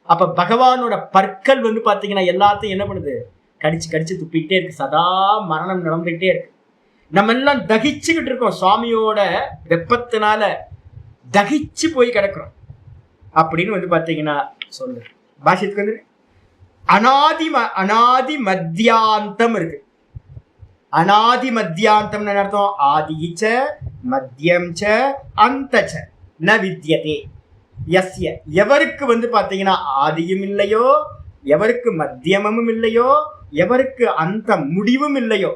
அப்ப பகவானோட பற்கள் வந்து பாத்தீங்கன்னா எல்லாத்தையும் என்ன பண்ணுது, கடிச்சு கடிச்சு துப்பிக்கிட்டே இருக்கு. சதா மரணம் நடந்துகிட்டே இருக்கு. நம்ம எல்லாம் தகிச்சுக்கிட்டு இருக்கோம், சுவாமியோட வெப்பத்தினால தகிச்சு போய் கிடக்குறோம் அப்படின்னு வந்து பாத்தீங்கன்னா சொல்லு. பாஷத்துக்கு வந்து அனாதி மத்தியாந்தம் இருக்கு. அனாதி மத்தியாந்தம் அர்த்தம் ஆதிச்ச மத்தியம் ச அந்தச்ச ந வித்யதே யஸ்ய. எவருக்கு வந்து பாத்தீங்கன்னா ஆதியும் இல்லையோ, எவருக்கு மத்தியமும் இல்லையோ, எவருக்கு அந்த முடிவும் இல்லையோ,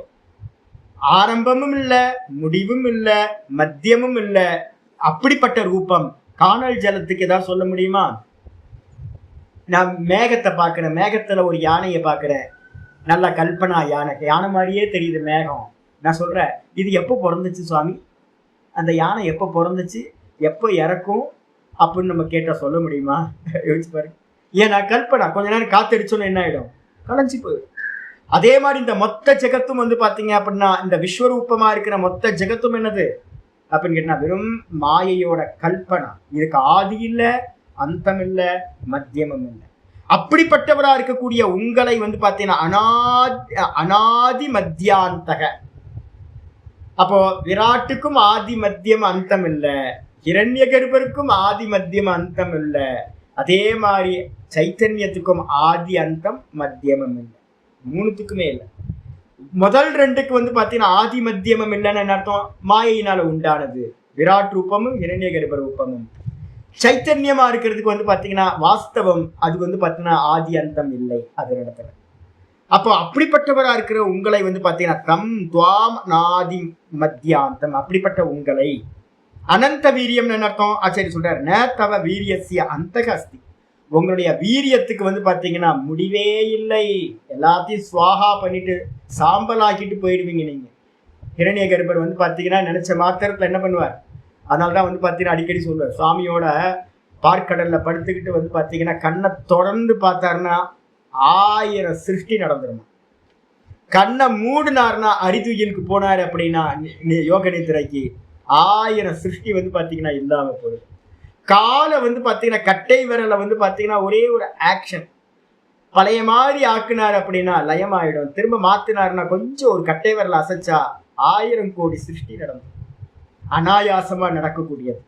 ஆரம்பமும் இல்லை முடிவும் இல்லை மத்தியமும் இல்லை, அப்படிப்பட்ட ரூபம் காணல் ஜலத்துக்கு ஏதாவது சொல்ல முடியுமா? நான் மேகத்தை பார்க்குறேன், மேகத்தில் ஒரு யானையை பார்க்குறேன், நல்லா கல்பனா யானை மாதிரியே தெரியுது மேகம். நான் சொல்கிறேன், இது எப்போ பிறந்துச்சு சுவாமி, அந்த யானை எப்போ பிறந்துச்சு, எப்போ இறக்கும் அப்படின்னு நம்ம கேட்டால் சொல்ல முடியுமா? யோசிச்சு பாரு. ஏன் நான் கல்பனா, கொஞ்ச நேரம் காத்தடிச்சோன்னு என்ன ஆகிடும், கலைஞ்சி போயிடும். அதே மாதிரி இந்த மொத்த ஜெகத்தும் வந்து பார்த்தீங்க அப்படின்னா இந்த விஸ்வரூபமாக இருக்கிற மொத்த ஜெகத்தும் என்னது அப்படின்னு கேட்டால் வெறும் மாயையோட கல்பனா. இதுக்கு ஆதி இல்லை, அந்தம் இல்லை, மத்தியமும் இல்லை. அப்படிப்பட்டவரா இருக்கக்கூடிய உங்களை வந்து பார்த்தீங்கன்னா அனாதி மத்தியாந்தக. அப்போ விராட்டுக்கும் ஆதி மத்தியம் அந்தம் இல்லை, ஹிரண்ய கர்ப்பருக்கும் ஆதி மத்தியம் அந்தம் இல்லை, அதே மாதிரி சைத்தன்யத்துக்கும் ஆதி அந்தம் மத்தியமும் இல்லை, மூணுத்துக்குமே இல்லை. முதல் 2க்கு வந்து பார்த்தீங்கன்னா ஆதி மத்தியமும் இல்லைன்னு என்ன அர்த்தம்? மாயினால உண்டானது விராட் ரூபமும் ஹிரண்ய கர்ப்ப ரூபமும். சைத்தன்யமா இருக்கிறதுக்கு வந்து பாத்தீங்கன்னா வாஸ்தவம், அது வந்து பாத்தீங்கன்னா ஆதி அந்தம் இல்லை அது நடத்துற. அப்போ அப்படிப்பட்டவரா இருக்கிற உங்களை வந்து பாத்தீங்கன்னா தம் துவாம் நாதி மத்தியாந்தம், அப்படிப்பட்ட உங்களை அனந்த வீரியம் அர்த்தம். ஆச்சாரி சொல்றாரு, ந தவ வீரியசிய அந்தக அஸ்தி. உங்களுடைய வீரியத்துக்கு வந்து பாத்தீங்கன்னா முடிவே இல்லை, எல்லாத்தையும் சுவாகா பண்ணிட்டு சாம்பல் ஆக்கிட்டு போயிடுவீங்க நீங்க. ஹிரண்ய கர்ப்பர் வந்து பாத்தீங்கன்னா நினைச்ச மாத்திரத்துல என்ன பண்ணுவார்? அதனால்தான் வந்து பார்த்தீங்கன்னா அடிக்கடி சொல்லுவார், சுவாமியோட பார்க்கடலில் படுத்துக்கிட்டு வந்து பார்த்தீங்கன்னா கண்ணை தொடர்ந்து பார்த்தாருன்னா 1000 சிருஷ்டி நடந்துருமா. கண்ணை மூடினார்னா அரிதுயிலுக்கு போனார் அப்படின்னா யோக நித்திரைக்கு 1000 சிருஷ்டி வந்து பார்த்தீங்கன்னா இல்லாமல் போகுது. காலை வந்து பார்த்தீங்கன்னா கட்டை விரலை வந்து பார்த்தீங்கன்னா ஒரே ஒரு ஆக்ஷன் பழைய மாதிரி ஆக்குனார் அப்படின்னா லயமாயிடும். திரும்ப மாத்தினாருன்னா கொஞ்சம் ஒரு கட்டை விரலை அசைச்சா 1000 கோடி சிருஷ்டி நடந்துடும், அனாயாசமா நடக்கக்கூடியது.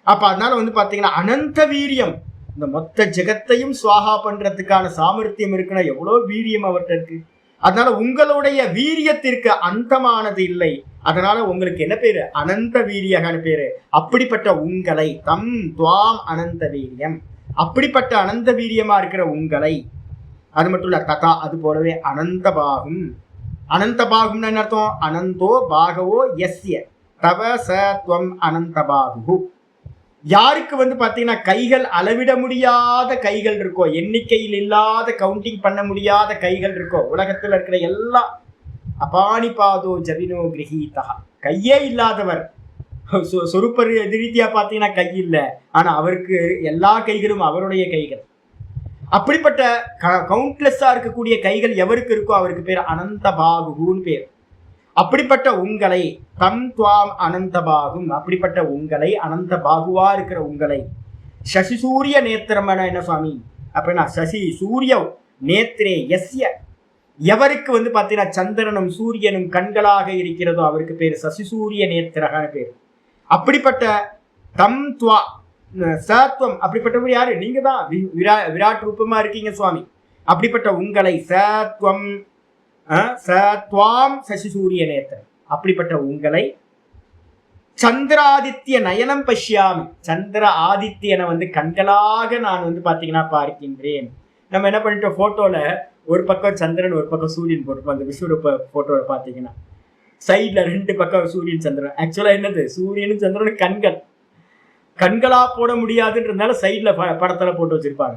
அப்ப அதனால வந்து பாத்தீங்கன்னா அனந்த வீரியம், இந்த மொத்த ஜெகத்தையும் சுவாகா பண்றதுக்கான சாமர்த்தியம் இருக்குன்னா எவ்வளவு வீரியம் அவர்கிட்ட இருக்கு. அதனால உங்களுடைய வீரியத்திற்கு அந்தமானது இல்லை. அதனால உங்களுக்கு என்ன பேரு? அனந்த வீரியகான பேரு. அப்படிப்பட்ட உங்களை தம் துவாம் அனந்த வீரியம், அப்படிப்பட்ட அனந்த வீரியமா இருக்கிற உங்களை, அது மட்டும் இல்ல ததா அது போலவே அனந்த பாகும். அனந்த பாகும்னு என்ன அர்த்தம்? அனந்தோ பாகவோ யஸ்ய தவ சத்வம் அனந்தபாகு. யாருக்கு வந்து பாத்தீங்கன்னா கைகள் அளவிட முடியாத கைகள் இருக்கோ, எண்ணிக்கையில் இல்லாத கவுண்டிங் பண்ண முடியாத கைகள் இருக்கோ, உலகத்துல இருக்கிற எல்லா அபானிபாதோ ஜவினோ கிரகீதா, கையே இல்லாதவர் சொரூப ரீதியா பார்த்தீங்கன்னா கை இல்லை, ஆனா அவருக்கு எல்லா கைகளும் அவருடைய கைகள். அப்படிப்பட்ட கவுண்ட்லெஸ்ஸா இருக்கக்கூடிய கைகள் எவருக்கு இருக்கோ அவருக்கு பேர் அனந்த பாகுன்னு பேர். அப்படிப்பட்ட உங்களை தம் துவாம் அனந்த பாகும், அப்படிப்பட்ட உங்களை அனந்த பாகுவா இருக்கிற உங்களை சசிசூரிய நேத்திரமான என்ன சுவாமி அப்படின்னா சசி சூரிய நேத்திரே எஸ்ய, எவருக்கு வந்து பார்த்தீங்கன்னா சந்திரனும் சூரியனும் கண்களாக இருக்கிறதோ அவருக்கு பேர் சசிசூரிய நேத்திரகான பேர். அப்படிப்பட்ட தம் துவா சத்வம், அப்படிப்பட்டவர் யாரு? நீங்க தான் விராட் ரூபமா இருக்கீங்க சுவாமி. அப்படிப்பட்ட உங்களை சத்வம் சத்வாம் சசிசூரிய நேத்திரம், அப்படிப்பட்ட உங்களை சந்திராதித்ய நயனம் பஷ்யாமி, சந்திர ஆதித்யனை வந்து கண்களாக நான் வந்து பாத்தீங்கன்னா பார்க்கின்றேன். நம்ம என்ன பண்ணிட்டோம், போட்டோல ஒரு பக்கம் சந்திரன் ஒரு பக்கம் சூரியன் போட்டிருப்போம். அந்த விஸ்வரூப போட்டோல பாத்தீங்கன்னா சைட்ல 2 பக்கம் சூரியன் சந்திரன். ஆக்சுவலா என்னது, சூரியனும் சந்திரனும் கண்கள், கண்களா போட முடியாதுன்றதுனால சைட்ல படத்துல போட்டு வச்சிருப்பாங்க.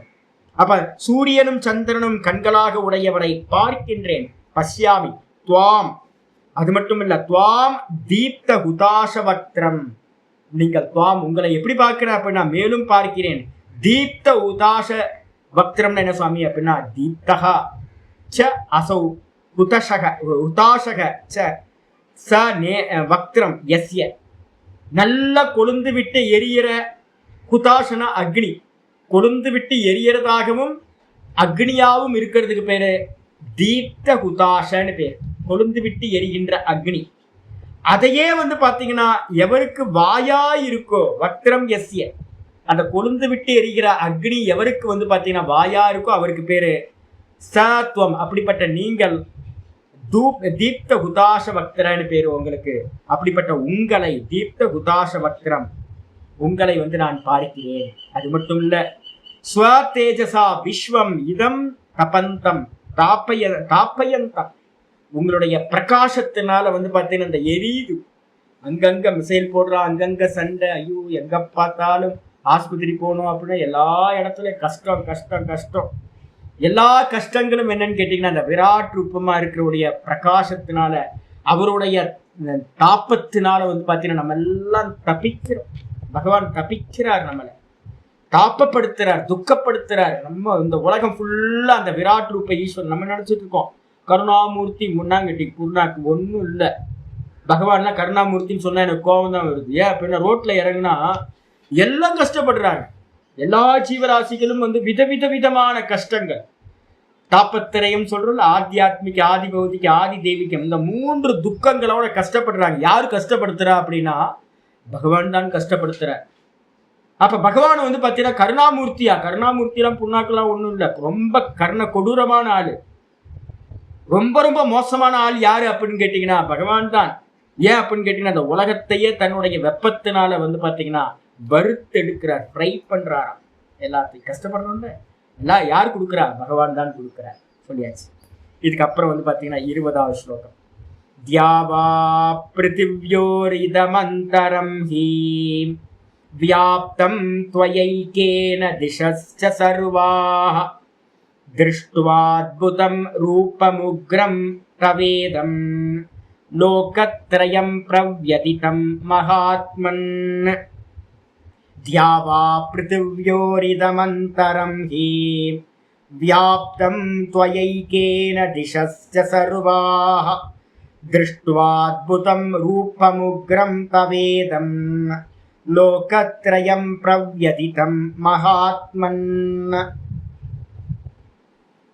அப்ப சூரியனும் சந்திரனும் கண்களாக உடையவரை பார்க்கின்றேன். பஷ்யாமி துவாம், அது மட்டும் இல்ல துவாம் தீப்த ஹுதாஷ வக்திரம், நீங்கள் துவாம் உங்களை எப்படி பார்க்கிறேன் அப்படின்னா மேலும் பார்க்கிறேன். தீப்த உதாஷ வக்திரம்னு என்ன சுவாமி அப்படின்னா தீப்தகா ச அசௌ ஹுதஷக ஹுதாஷக ச ச நே வக்திரம் எஸ்ய, நல்ல கொழுந்து விட்டு எரியற ஹுதாஷனா அக்னி, கொழுந்து விட்டு எரியறதாகவும் அக்னியாவும் இருக்கிறதுக்கு பேரு தீப்த ஹுதாஷன்னு பேர், கொழுந்து விட்டு எரிகின்ற அக்னி. அதையே வந்து பாத்தீங்கன்னா எவருக்கு வாயா இருக்கோ வக்திரம் எஸ்ய, அந்த கொழுந்து விட்டு எரிகிற அக்னி எவருக்கு வந்து பாத்தீங்கன்னா வாயா இருக்கோ அவருக்கு பேரு சத்வம். அப்படிப்பட்ட நீங்கள் தீப்த ஹுதாஷ வக்திரன்னு பேரு உங்களுக்கு. அப்படிப்பட்ட உங்களை தீப்த ஹுதாஷ வக்திரம், உங்களை வந்து நான் பார்க்கிறேன். அது மட்டும் இல்ல ஸ்வ தேஜசா விஸ்வம் இதம் தபந்தம் தாப்பயந்தம், உங்களுடைய பிரகாசத்தினால வந்து பார்த்தீங்கன்னா இந்த எரியுது, அங்கங்க மிசைல் போடுறா, அங்கங்க சண்டை, ஐயோ எங்க பார்த்தாலும் ஆஸ்பத்திரி போகணும் அப்படின்னா எல்லா இடத்துலயும் கஷ்டம் கஷ்டம் கஷ்டம். எல்லா கஷ்டங்களும் என்னன்னு கேட்டீங்கன்னா அந்த விராட் ரூபமா இருக்கிறவுடைய பிரகாசத்தினால அவருடைய தாப்பத்தினால வந்து பார்த்தீங்கன்னா நம்ம எல்லாம் தப்பிக்கிறோம். பகவான் தப்பிக்கிறார், நம்மளை தாப்பப்படுத்துறார், துக்கப்படுத்துறார். நம்ம இந்த உலகம் ஃபுல்லா அந்த விராட் ரூப ஈஸ்வரன் நம்ம நினைச்சிட்டு இருக்கோம் கருணாமூர்த்தி முன்னாங்கட்டி குருநாக்கு, ஒன்றும் இல்லை. பகவான்லாம் கருணாமூர்த்தின்னு சொன்னா எனக்கு கோபம் தான் வருது. ஏன் அப்படின்னா ரோட்ல இறங்குனா எல்லாம் கஷ்டப்படுறாங்க, எல்லா ஜீவராசிகளும் வந்து விதவிதமான கஷ்டங்கள். தாப்பத்திரையும் சொல்றோம், ஆத்தியாத்மிக ஆதி பௌதிக ஆதி தெய்வீகம், இந்த 3 துக்கங்களோட கஷ்டப்படுறாங்க. யாரு கஷ்டப்படுத்துறா அப்படின்னா பகவான் தான் கஷ்டப்படுத்துறார். அப்ப பகவான் வந்து பாத்தீங்கன்னா கருணாமூர்த்தியா, கருணாமூர்த்திலாம் புண்ணாக்கெல்லாம் ஒண்ணும் இல்லை, ரொம்ப கர்ண கொடூரமான ஆளு, ரொம்ப ரொம்ப மோசமான ஆள் யாரு அப்படின்னு கேட்டீங்கன்னா பகவான் தான். ஏன் அப்படின்னு கேட்டீங்கன்னா அந்த உலகத்தையே தன்னுடைய வெப்பத்தினால வந்து பாத்தீங்கன்னா வறுத்தெடுக்கிறார், ஃப்ரை பண்றாராம். எல்லாத்தையும் கஷ்டப்படுறோம்ல, எல்லாம் யார் கொடுக்குறா? பகவான் தான் கொடுக்குறார். சொல்லியாச்சு. இதுக்கப்புறம் வந்து பாத்தீங்கன்னா 20வது ஸ்லோகம். தியாவா பிருத்திவ்யோரிதமந்தரம் ஹி வியாப்தம் த்வயைகேன திசஸ்ச சர்வாஹ திருஷ்டுவாத்புதம் ரூபமுக்ரம் தவேதம் லோகத்ரயம் பிரவ்யதிதம் மகாத்மன். தியாவா பிருத்திவ்யோரிதமந்தரம் ஹி வியாப்தம் த்வயைகேன திசஸ்ச சர்வாஹ திருஷ்டுவாத்புதம் ரூபமுக்ரம் தவேதம் லோகத்ரயம் பிரவ்யதிதம் மகாத்மன்.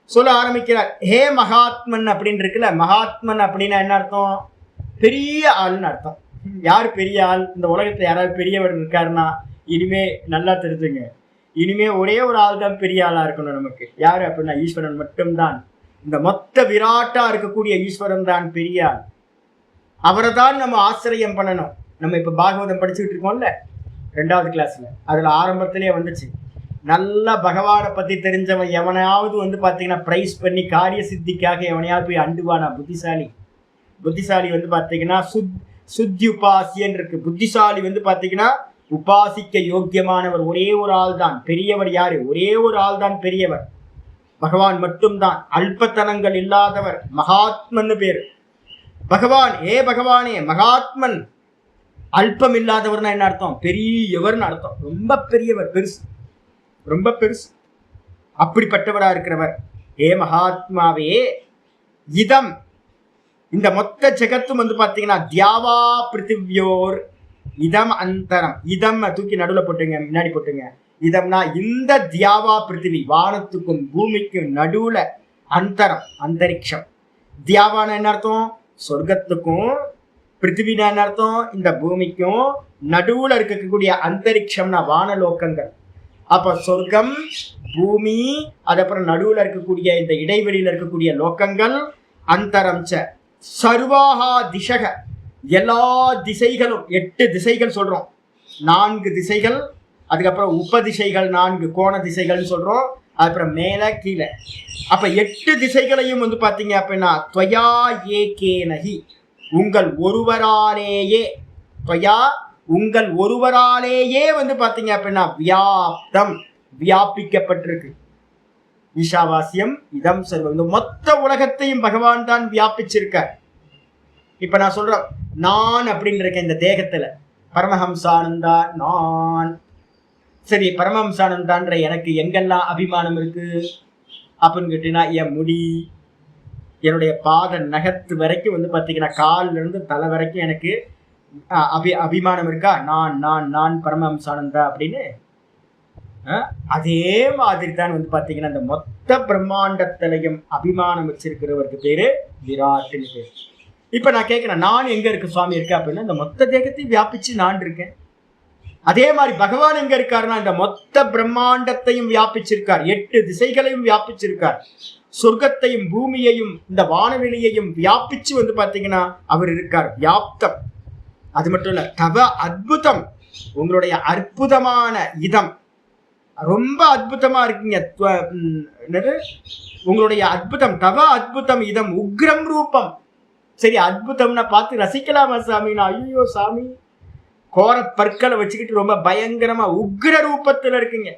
சொல்ல ஆரம்பிக்கிறார். ஹே மகாத்மன் அப்படின்னு இருக்குல்ல, மகாத்மன் அப்படின்னா என்ன அர்த்தம்? பெரிய ஆள்னு அர்த்தம். யார் பெரிய ஆள்? இந்த உலகத்துல யாராவது பெரியவர் இருக்காருன்னா இனிமே நல்லா தெரிஞ்சுங்க, இனிமே ஒரே ஒரு ஆள் தான் பெரிய ஆளா இருக்கணும் நமக்கு. யாரு அப்படின்னா ஈஸ்வரன் மட்டும்தான். இந்த மொத்த விராட்டா இருக்கக்கூடிய ஈஸ்வரன் தான் பெரிய ஆள். அவரை தான் நம்ம ஆசிரியம் பண்ணணும். நம்ம இப்ப பாகவதம் படிச்சுட்டு இருக்கோம்ல 2வது கிளாஸ்ல, அதுல ஆரம்பத்திலேயே வந்துச்சு. நல்லா பகவானை பத்தி தெரிஞ்சவன் எவனையாவது வந்து பாத்தீங்கன்னா பிரைஸ் பண்ணி காரிய சித்திக்காக எவனையாவது போய் அண்டுவானா? புத்திசாலி. புத்திசாலி வந்து பாத்தீங்கன்னா சுத்யுபாசியன் இருக்கு. புத்திசாலி வந்து பாத்தீங்கன்னா உபாசிக்க யோக்கியமானவர் ஒரே ஒரு ஆள் தான் பெரியவர். யாரு? ஒரே ஒரு ஆள் தான் பெரியவர், பகவான் மட்டும்தான். அல்பத்தனங்கள் இல்லாதவர், மகாத்மன் பேரு. பகவான், ஏ பகவானே மகாத்மன், அல்பம் இல்லாதவர்னா என்ன அர்த்தம்? பெரியவர்னு அர்த்தம். ரொம்ப பெரியவர், பெருசு, ரொம்ப பெருசு. அப்படிப்பட்டவரா இருக்கிறவர். ஏ மகாத்மாவே, இதம் இந்த மொத்த ஜெகத்தும் வந்து பாத்தீங்கன்னா தியாவா பிருத்திவியோர் இதம் அந்தரம். இதம் தூக்கி நடுவில் போட்டுங்க, முன்னாடி போட்டுங்க. இதம்னா இந்த தியாவா பிருத்திவி, வானத்துக்கும் பூமிக்கும் நடுவுல அந்தரம், அந்தரிக்ஷம். தியாவான என்ன அர்த்தம்? சொர்க்கத்துக்கும், பிருத்திவினா என்ன அர்த்தம்? இந்த பூமிக்கும் நடுவுல இருக்கக்கூடிய அந்தரிக்ஷம்னா வானலோக்கங்கள். அப்ப சொர்க்கம், பூமி, அதுக்கப்புறம் நடுவுல இருக்கக்கூடிய இந்த இடைவெளியில இருக்கக்கூடிய லோக்கங்கள், அந்தரம் ச சர்வாகா திசக, எல்லா திசைகளும், 8 திசைகள் சொல்றோம், 4 திசைகள், அதுக்கப்புறம் உபதிசைகள் 4 கோண திசைகள்னு சொல்றோம், அதுக்கப்புறம் மேல கீழே. அப்ப 8 திசைகளையும் வந்து பாத்தீங்க அப்படின்னா துவயா ஏகேனஹி, உங்கள் ஒருவராலேயே, துவயா உங்கள் ஒருவராலேயே வந்து பாத்தீங்க அப்படின்னா வியாப்தம், வியாபிக்கப்பட்டிருக்கு. ஈஷாவாசியம் இதம் சர்வம், இந்த மொத்த உலகத்தையும் பகவான் தான் வியாபிச்சிருக்க. இப்ப நான் சொல்றேன், நான் அப்படின்னு இருக்கேன் இந்த தேகத்துல, பரமஹம்சானந்தா நான். சரி, பரமஹம்சானந்தான்ற எனக்கு எங்கெல்லாம் அபிமானம் இருக்கு அப்படின்னு கேட்டீங்கன்னா, என் முடி, என்னுடைய பாத நகத்து வரைக்கும் வந்து பாத்தீங்கன்னா கால்ல இருந்து தலை வரைக்கும் எனக்கு அபிமானம் இருக்கா? நான் நான் நான் பரமஹம்சானந்தா அப்படின்னு. அதே மாதிரி தான் வந்து பாத்தீங்கன்னா இந்த மொத்த பிரம்மாண்டத்திலையும் அபிமானம் வச்சிருக்கிறவருக்கு பேரு விராட்டுன்னு பேரு. இப்ப நான் கேட்கிறேன், நான் எங்க இருக்கு சுவாமி இருக்கேன் அப்படின்னா, இந்த மொத்த தேகத்தையும் வியாபிச்சு நான் இருக்கேன். அதே மாதிரி பகவான் எங்க இருக்காருன்னா, இந்த மொத்த பிரம்மாண்டத்தையும் வியாபிச்சிருக்கார், 8 திசைகளையும் வியாபிச்சிருக்கார், சொர்க்கத்தையும் பூமியையும் இந்த வானவெளியையும் வியாபிச்சு வந்து பாத்தீங்கன்னா அவர் இருக்கார், வியாப்தம். அது மட்டும் இல்ல, தவ அத்புதம், உங்களுடைய அற்புதமான இதம், ரொம்ப அற்புதமா இருக்கீங்க. உங்களுடைய அற்புதம், தவ அற்புதம் இதம் உக்ரம் ரூபம். சரி, அற்புதம்னா பார்த்து ரசிக்கலாமா சாமினா? ஐயோ சாமி, கோர பற்களை வச்சுக்கிட்டு ரொம்ப பயங்கரமா உக்ர ரூபத்துல இருக்குங்க.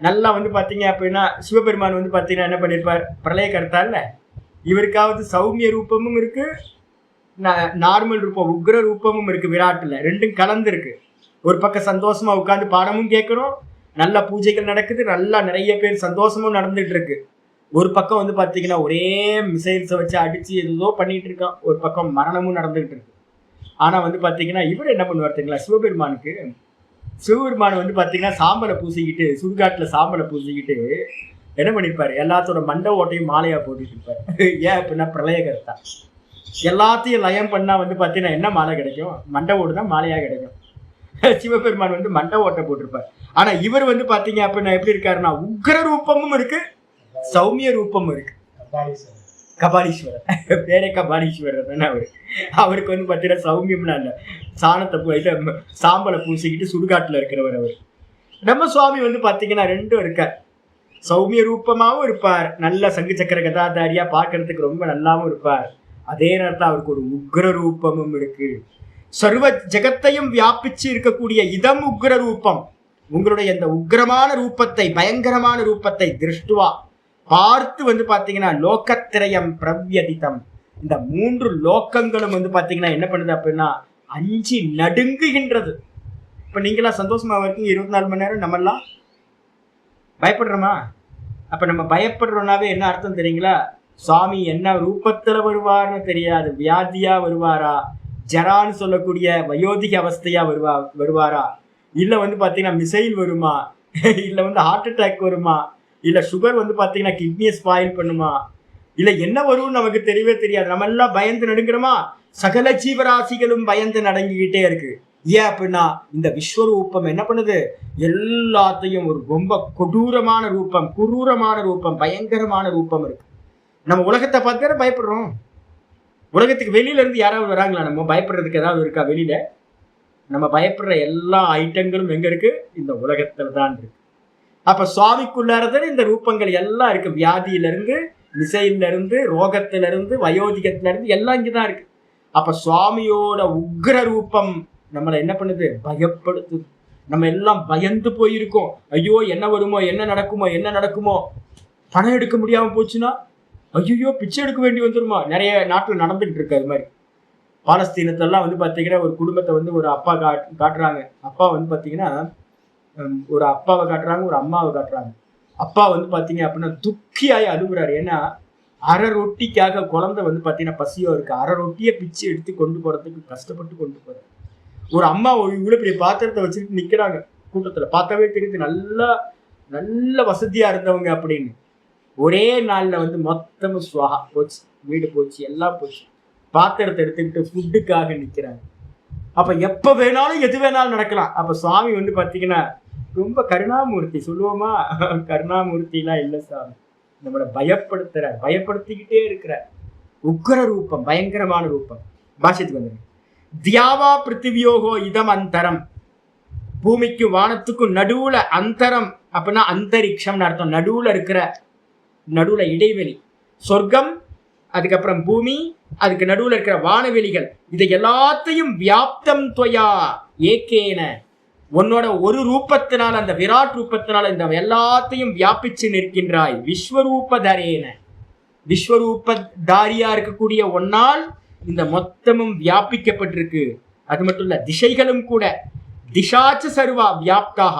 நல்லா வந்து பாத்தீங்க அப்படின்னா சிவபெருமான் வந்து பாத்தீங்கன்னா என்ன பண்ணிருப்பார்? பிரளய கர்த்தால இவருக்காவது சௌமிய ரூபமும் இருக்கு, நார்மல் ரூபம் உக்ர ரூபமும் இருக்கு. விராட்டுல ரெண்டும் கலந்து இருக்கு. ஒரு பக்கம் சந்தோஷமா உட்காந்து பாடமும் கேட்கிறோம், நல்ல பூஜைகள் நடக்குது, நல்லா நிறைய பேர் சந்தோஷமும் நடந்துட்டு இருக்கு. ஒரு பக்கம் வந்து பாத்தீங்கன்னா ஒரே மிசைல்ஸை வச்சு அடிச்சு ஏதோ பண்ணிட்டு இருக்கான், ஒரு பக்கம் மரணமும் நடந்துகிட்டு இருக்கு. ஆனா வந்து பாத்தீங்கன்னா இவர் என்ன பண்ணுவார் தெரியுங்களா? சிவபெருமான் வந்து பாத்தீங்கன்னா சாம்பலை பூசிக்கிட்டு, சுடுகாட்டுல சாம்பலை பூசிக்கிட்டு என்ன பண்ணிருப்பாரு? எல்லாத்தோட மண்டை ஓட்டையும் மாலையா போட்டுட்டு இருப்பாரு. ஏன் அப்படின்னா பிரளயகர்த்தா. எல்லாத்தையும் லயம் பண்ணா வந்து பாத்தீங்கன்னா என்ன மாலை கிடைக்கும்? மண்டை ஓடு தான் மாலையா கிடைக்கும். சிவபெருமான் வந்து மண்டை ஓட்டை போட்டிருப்பார். ஆனா இவர் வந்து பாத்தீங்க அப்படின்னா எப்படி இருக்காருன்னா உக்ர ரூபமும் இருக்கு, சௌமிய ரூபமும் இருக்கு. கபாலீஸ்வரர், பேரே கபாலீஸ்வரர் தானே அவரு. அவருக்கு வந்து பாத்தீங்கன்னா சௌமியம்னா இல்ல, சாணத்தை சாம்பலை பூசிக்கிட்டு சுடுகாட்டுல இருக்கிறவர் அவர். நம்ம சுவாமி வந்து பாத்தீங்கன்னா ரெண்டும் இருக்கார், சௌமிய ரூபமாவும் இருப்பார், நல்ல சங்கு சக்கர கதாதாரியா பார்க்கறதுக்கு ரொம்ப நல்லாவும் இருப்பார். அதே நேரத்தில் அவருக்கு ஒரு உக்ர ரூபமும் இருக்கு. சர்வ ஜெகத்தையும் வியாபிச்சு இருக்கக்கூடிய இதம் உக்ர ரூபம். உங்களுடைய இந்த உக்ரமான ரூபத்தை, பயங்கரமான ரூபத்தை திருஷ்டுவா பார்த்து வந்து பாத்தீங்கன்னா லோகத்திரயம் பிரவ்யதிதம், இந்த 3 லோக்கங்களும் வந்து பாத்தீங்கன்னா என்ன பண்ணுது அப்படின்னா அஞ்சி நடுங்குகின்றது. இப்ப நீங்களாம் சந்தோஷமா இருக்கீங்க 24 மணி நேரம், நம்ம எல்லாம் பயப்படுறோமா? அப்ப நம்ம பயப்படுறோம்னாவே என்ன அர்த்தம் தெரியுங்களா? சுவாமி என்ன ரூபத்துல வருவார்னு தெரியாது, வியாதியா வருவாரா, ஜரான்னு சொல்லக்கூடிய வயோதிக அவஸ்தையா வருவாரா, இல்ல வந்து பாத்தீங்கன்னா மிசைல் வருமா, இல்ல வந்து ஹார்ட் அட்டாக் வருமா, இல்ல சுகர் வந்து பாத்தீங்கன்னா கிட்னியை ஸ்பாயில் பண்ணுமா, இல்ல என்ன வரும்னு நமக்கு தெரியவே தெரியாது. நம்ம எல்லாம் பயந்து நடுங்கிறோமா? சகல ஜீவராசிகளும் பயந்து நடங்கிக்கிட்டே இருக்கு. ஏன் அப்படின்னா இந்த விஸ்வரூபம் என்ன பண்ணுது? எல்லாத்தையும் ஒரு ரொம்ப கொடூரமான ரூபம், குரூரமான ரூபம், பயங்கரமான ரூபம் இருக்கு. நம்ம உலகத்தை பார்த்து பயப்படுறோம். உலகத்துக்கு வெளியில இருந்து யாராவது வராங்களா? நம்ம பயப்படுறதுக்கு ஏதாவது இருக்கா வெளியில? நம்ம பயப்படுற எல்லா ஐட்டங்களும் எங்க இருக்கு? இந்த உலகத்துல தான் இருக்கு. அப்ப சுவாமிக்குள்ளாரதான் இந்த ரூபங்கள் எல்லாம் இருக்கு. வியாதியில இருந்து, மிசைல இருந்து, ரோகத்தில இருந்து, வயோதிகத்தில இருந்து எல்லாம் இங்கதான் இருக்கு. அப்ப சுவாமியோட உக்ர ரூபம் நம்மளை என்ன பண்ணுது? பயப்படுத்துது. நம்ம எல்லாம் பயந்து போயிருக்கோம். ஐயோ என்ன வருமோ, என்ன நடக்குமோ, பணம் எடுக்க முடியாம போச்சுன்னா ஐயோ பிச்சை எடுக்க வேண்டி வந்துருமா? நிறைய நாட்டுல நடந்துட்டு இருக்கு அது மாதிரி. பாலஸ்தீனத்தெல்லாம் வந்து பார்த்தீங்கன்னா ஒரு குடும்பத்தை வந்து ஒரு அப்பா காட்டுறாங்க. அப்பா வந்து பார்த்தீங்கன்னா ஒரு அப்பாவை காட்டுறாங்க, ஒரு அம்மாவை காட்டுறாங்க. அப்பா வந்து பார்த்தீங்க அப்படின்னா துக்கியாய் அழுகுறாரு. ஏன்னா அரை ரொட்டிக்காக குழந்தை வந்து பார்த்தீங்கன்னா பசியோ இருக்கு. அரை ரொட்டியை பிச்சு எடுத்து கொண்டு போறதுக்கு கஷ்டப்பட்டு கொண்டு போறாரு. ஒரு அம்மா இவ்வளவு பெரிய பாத்திரத்தை வச்சுட்டு நிக்கிறாங்க கூட்டத்துல. பார்த்தாவே தெரியுது நல்லா நல்ல வசதியா இருந்தவங்க அப்படின்னு. ஒரே நாள்ல வந்து மொத்தமும் சுவாகா போச்சு, வீடு போச்சு, எல்லாம் போச்சு. பாத்திரத்தை எடுத்துக்கிட்டு ஃபுட்டுக்காக நிக்கிறாங்க. அப்ப எப்ப வேணாலும் எது வேணாலும் நடக்கலாம். அப்ப சுவாமி வந்து பாத்தீங்கன்னா ரொம்ப கருணாமூர்த்தி சொல்லுவோமா, கருணாமூர்த்தி எல்லாம் இல்ல சாமி, நம்மளை பயப்படுத்திக்கிட்டே இருக்கிற உக்ர ரூபம், பயங்கரமான ரூபம். பாஷ்யத்துக்கு வந்துருங்க. தியாவா பிருத்திவியோகோ இதம் அந்தரம், பூமிக்கும் வானத்துக்கும் நடுவுல அந்தரம் அப்படின்னா அந்தரிக்ஷம்னு அர்த்தம். நடுவுல இடைவெளி. சொர்க்கம், அதுக்கப்புறம் பூமி, அதுக்கு நடுவுல இருக்கிற வானவெளிகள், இதை எல்லாத்தையும் வியாப்தம் துவயா ஏகேன, உன்னோட ஒரு ரூபத்தினால், அந்த விராட் ரூபத்தினால் இந்த எல்லாத்தையும் வியாபிச்சு நிற்கின்றாய். விஸ்வரூபதரேன, விஸ்வரூபதாரியா இருக்கக்கூடிய ஒன்னால் இந்த மொத்தமும் வியாபிக்கப்பட்டிருக்கு. அது மட்டும் இல்ல, திசைகளும் கூட திசாச்ச சர்வா வியாப்தாக,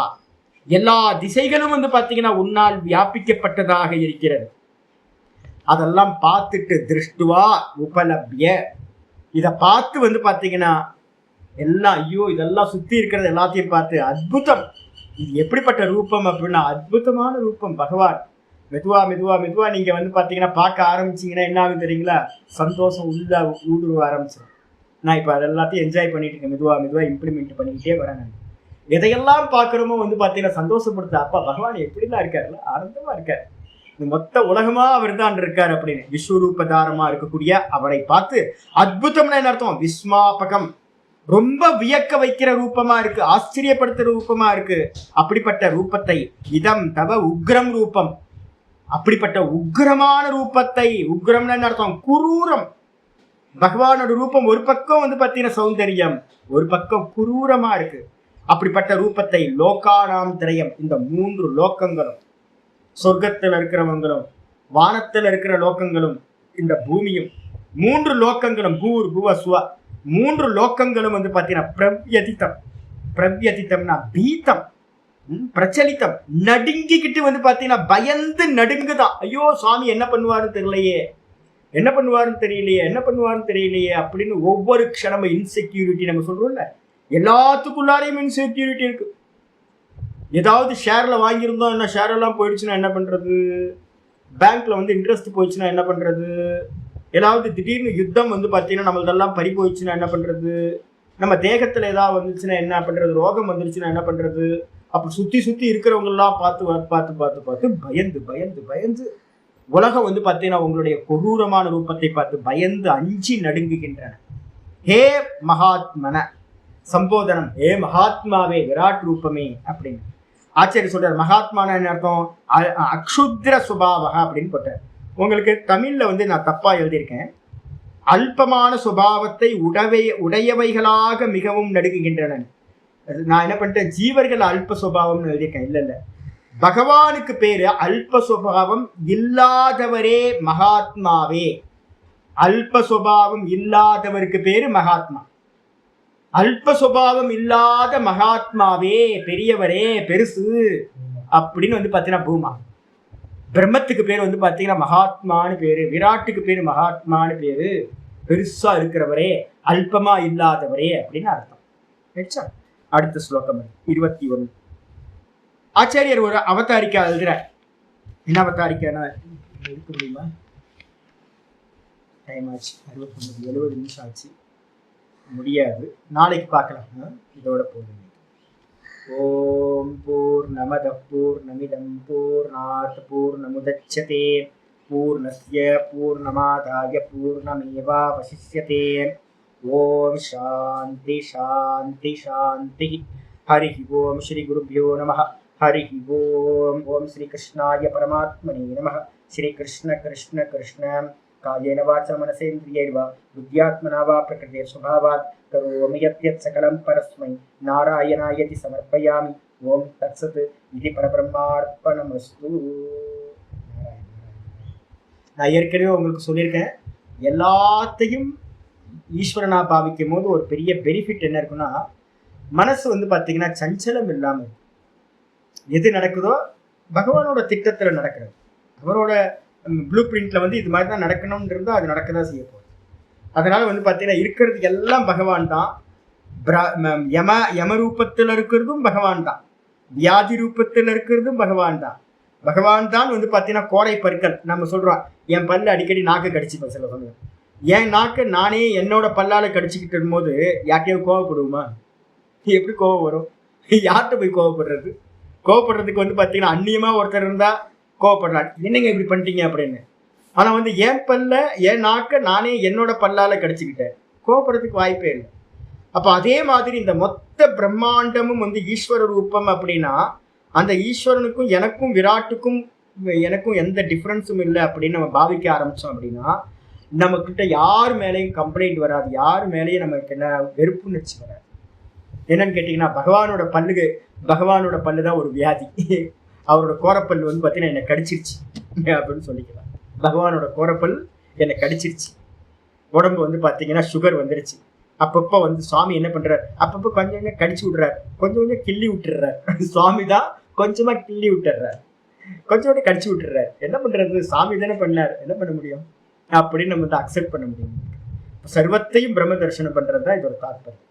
எல்லா திசைகளும் வந்து பாத்தீங்கன்னா உன்னால் வியாபிக்கப்பட்டதாக இருக்கிறது. அதெல்லாம் பார்த்துட்டு திருஷ்டுவா உபலப்ய, இதை பார்த்து வந்து பாத்தீங்கன்னா எல்லாம் ஐயோ இதெல்லாம் சுத்தி இருக்கிறது எல்லாத்தையும் பார்த்து அற்புதம், இது எப்படிப்பட்ட ரூபம் அப்படின்னா அற்புதமான ரூபம் பகவான். மெதுவா மெதுவா மெதுவா நீங்க வந்து பாத்தீங்கன்னா பார்க்க ஆரம்பிச்சீங்கன்னா என்ன ஆகும் தெரியுங்களா, சந்தோஷம் உள்ள ஊடுருவ ஆரம்பிச்சிடும். நான் இப்போ அதெல்லாத்தையும் என்ஜாய் பண்ணிட்டு இருக்கேன், மெதுவா மெதுவா இம்ப்ளிமெண்ட் பண்ணிக்கிட்டே வரேன். நான் எதையெல்லாம் பார்க்குறோமோ வந்து பாத்தீங்கன்னா சந்தோஷப்படுத்த, அப்பா பகவான் எப்படிலாம் இருக்காருல்ல, ஆனந்தமா இருக்காரு, இந்த மொத்த உலகமா அவர் தான் இருக்காரு அப்படின்னு. விஸ்வரூபதாரமா இருக்கக்கூடிய அவரை பார்த்து அற்புதம்னு என்ன அர்த்தம், விஸ்மாபகம், ரொம்ப வியக்க வைக்கிற ரூபமா இருக்கு, ஆச்சரியப்படுத்துற ரூபமா இருக்கு. அப்படிப்பட்ட ரூபத்தை இதம் தவ உக்ரம் ரூபம், அப்படிப்பட்ட உக்ரமான ரூபத்தை, உக்ரம்னு என்ன அர்த்தம், குரூரம். பகவானோட ரூபம் ஒரு பக்கம் வந்து பார்த்தீங்கன்னா சௌந்தரியம், ஒரு பக்கம் குரூரமா இருக்கு. அப்படிப்பட்ட ரூபத்தை லோகானாம் திரயம், இந்த மூன்று லோக்கங்களும், சொர்க்கத்தில் இருக்கிறவங்களும், வானத்தில் இருக்கிற லோக்கங்களும், இந்த பூமியும், மூன்று லோக்கங்களும், பூர் புவ சுவ, மூன்று லோக்கங்களும் வந்து பார்த்தீங்கன்னா பிரவ்யதித்தம், பிரவ்யதித்தம்னா பீத்தம், பிரச்சலித்தம், நடுங்கிக்கிட்டு வந்து பார்த்தீங்கன்னா பயந்து நடுங்குதான். ஐயோ சுவாமி என்ன பண்ணுவாருன்னு தெரியலையே, என்ன பண்ணுவாருன்னு தெரியலையே, என்ன பண்ணுவாருன்னு தெரியலையே அப்படின்னு ஒவ்வொரு க்ஷணமும் இன்செக்யூரிட்டி நம்ம சொல்றோம்ல, எல்லாத்துக்குள்ளாரையும் இன்செக்யூரிட்டி இருக்கு. ஏதாவது ஷேர்ல வாங்கியிருந்தோம், என்ன ஷேர் எல்லாம் போயிடுச்சுன்னா என்ன பண்றது, பேங்க்ல வந்து இன்ட்ரெஸ்ட் போயிடுச்சுன்னா என்ன பண்றது, ஏதாவது திடீர்னு யுத்தம் வந்து பார்த்தீங்கன்னா நம்மளதெல்லாம் பறி போயிடுச்சுன்னா என்ன பண்றது, நம்ம தேகத்துல ஏதாவது வந்துச்சுன்னா என்ன பண்றது, ரோகம் வந்துருச்சுன்னா என்ன பண்றது. அப்ப சுத்தி சுத்தி இருக்கிறவங்க எல்லாம் பார்த்து பார்த்து பார்த்து பார்த்து பயந்து பயந்து பயந்து உலகம் வந்து பார்த்தீங்கன்னா உங்களுடைய கொடூரமான ரூபத்தை பார்த்து பயந்து அஞ்சி நடுங்குகின்றன. ஹே மகாத்மன சம்போதனம், ஹே மகாத்மாவே, விராட் ரூபமே அப்படின்னு ஆச்சாரிய சொல்றாரு. மகாத்மான என்ன அர்த்தம், அக்ஷுத்ர சுபாவகா அப்படின்னு போட்டார். உங்களுக்கு தமிழ்ல வந்து நான் தப்பா எழுதியிருக்கேன். அல்பமான சுபாவத்தை உடையவைகளாக மிகவும் நடுங்குகின்றன. நான் என்ன பண்ணிட்டேன், ஜீவர்கள் அல்ப சுபாவம்னு எழுதியிருக்கேன். இல்ல இல்ல, பகவானுக்கு பேரு அல்ப சுபாவம் இல்லாதவரே மகாத்மாவே. அல்ப சுபாவம் இல்லாதவருக்கு பேரு மகாத்மா. அல்ப சுபாவம் இல்லாத மகாத்மாவே, பெரியவரே, பெருசு அப்படின்னு வந்து பாத்தீங்கன்னா பூமா. பிரம்மத்துக்கு பேர் வந்து பாத்தீங்கன்னா மகாத்மான்னு பேரு, விராட்டுக்கு பேரு மகாத்மான்னு பேரு, பெருசா இருக்கிறவரே, அல்பமா இல்லாதவரே அப்படின்னு அர்த்தம். அடுத்த ஸ்லோகம் 21. ஆச்சாரியர் ஒரு அவதாரிக்கா எழுதுற. என்ன அவதாரிக்கா இருக்க முடியுமா, டைம் ஆச்சு, 69 70 நிமிஷம் ஆச்சு, முடியாது, நாளைக்கு பார்க்கலாம். இதோட போதும். ஓம் பூர்ணமத பூர்ணமிதம் பூர்ணாத் பூர்ணமுதச்யதே பூர்ணஸ்ய பூர்ணமாதாய பூர்ணமேவாவசிஷ்யதே. ஓம் சாந்தி சாந்தி சாந்தி. ஹரி ஓம் ஸ்ரீ குருभ्यो நமः. ஹரி ஓம். ஓம் ஸ்ரீ கிருஷ்ணாய பரமாத்மனே நமः. ஸ்ரீ கிருஷ்ண கிருஷ்ண கிருஷ்ண காயேன வாச்சா மனசேந்திரியைர்வா புத்யாத்மனா வா பிரகிருதே சுபாவாத் கரோமி யத்யத் சகலம் பரஸ்மை நாராயணாயதி சமர்ப்பயாமி. ஓம் தத்சத் இது பரபிரம்மார்ப்பணமஸ்து. நான் ஏற்கனவே உங்களுக்கு சொல்லியிருக்கேன், எல்லாத்தையும் ஈஸ்வரனா பாவிக்கும் போது ஒரு பெரிய பெனிஃபிட் என்ன இருக்குன்னா, மனசு வந்து பார்த்தீங்கன்னா சஞ்சலம் இல்லாம இருக்கும். எது நடக்குதோ பகவானோட திட்டத்துல நடக்கிறது. அவரோட ப்ளூ பிரிண்ட்ல வந்து இது மாதிரி தான் நடக்கணும்னு இருந்தால் அது நடக்க தான் செய்ய போகுது. அதனால வந்து பார்த்தீங்கன்னா இருக்கிறது எல்லாம் பகவான் தான். யம ரூபத்தில் இருக்கிறதும் பகவான் தான். வியாதி ரூபத்தில் இருக்கிறதும் பகவான் தான். பகவான் தான் வந்து பார்த்தீங்கன்னா கோடை பற்கள். நம்ம சொல்றோம், என் பல்லு அடிக்கடி நாக்கு கடிச்சுப்பேன் சில சமயம். என் நாக்கு நானே என்னோட பல்லால கடிச்சுக்கிட்டு இருக்கும்போது யார்கிட்டயும் கோவப்படுவோமா? எப்படி கோவம் வரும்? யார்கிட்ட போய் கோவப்படுறது? கோவப்படுறதுக்கு வந்து பார்த்தீங்கன்னா அந்நியமா ஒருத்தர் இருந்தா கோவப்படலாம், என்னங்க இப்படி பண்ணிட்டீங்க அப்படின்னு. ஆனா வந்து என் பல்ல என் நாக்க நானே என்னோட பல்லால கடிச்சுக்கிட்டேன், கோவப்படுறதுக்கு வாய்ப்பே இல்லை. அப்ப அதே மாதிரி இந்த மொத்த பிரம்மாண்டமும் வந்து ஈஸ்வர ரூபம் அப்படின்னா, அந்த ஈஸ்வரனுக்கும் எனக்கும் விராட்டுக்கும் எனக்கும் எந்த டிஃப்ரென்ஸும் இல்லை அப்படின்னு நம்ம பாவிக்க ஆரம்பிச்சோம் அப்படின்னா, நம்ம கிட்ட யார் மேலேயும் கம்ப்ளைண்ட் வராது, யார் மேலேயும் நமக்கு என்ன வெறுப்புணர்ச்சி வராது. என்னன்னு கேட்டீங்கன்னா, பகவானோட பல்லு தான் ஒரு வியாதி. அவரோட கோரப்பல் வந்து பார்த்தீங்கன்னா என்னை கடிச்சிருச்சு அப்படின்னு சொல்லிக்கலாம். பகவானோட கோரப்பல் என்னை கடிச்சிருச்சு. உடம்பு வந்து பார்த்தீங்கன்னா சுகர் வந்துருச்சு. அப்பப்போ வந்து சுவாமி என்ன பண்றாரு, அப்பப்போ கொஞ்சம் கொஞ்சம் கடிச்சு விடுறாரு, கொஞ்சம் கொஞ்சம் கிள்ளி விட்டுறாரு. சுவாமி தான் கொஞ்சமா கிள்ளி விட்டுறாரு, கொஞ்சோட கடிச்சு விட்டுறாரு. என்ன பண்றது, சாமி தானே பண்ணார், என்ன பண்ண முடியும் அப்படின்னு நம்ம வந்து அக்செப்ட் பண்ண முடியும். சர்வத்தையும் பிரம்ம தரிசனம் பண்றது தான் இதோட தாற்பயம்.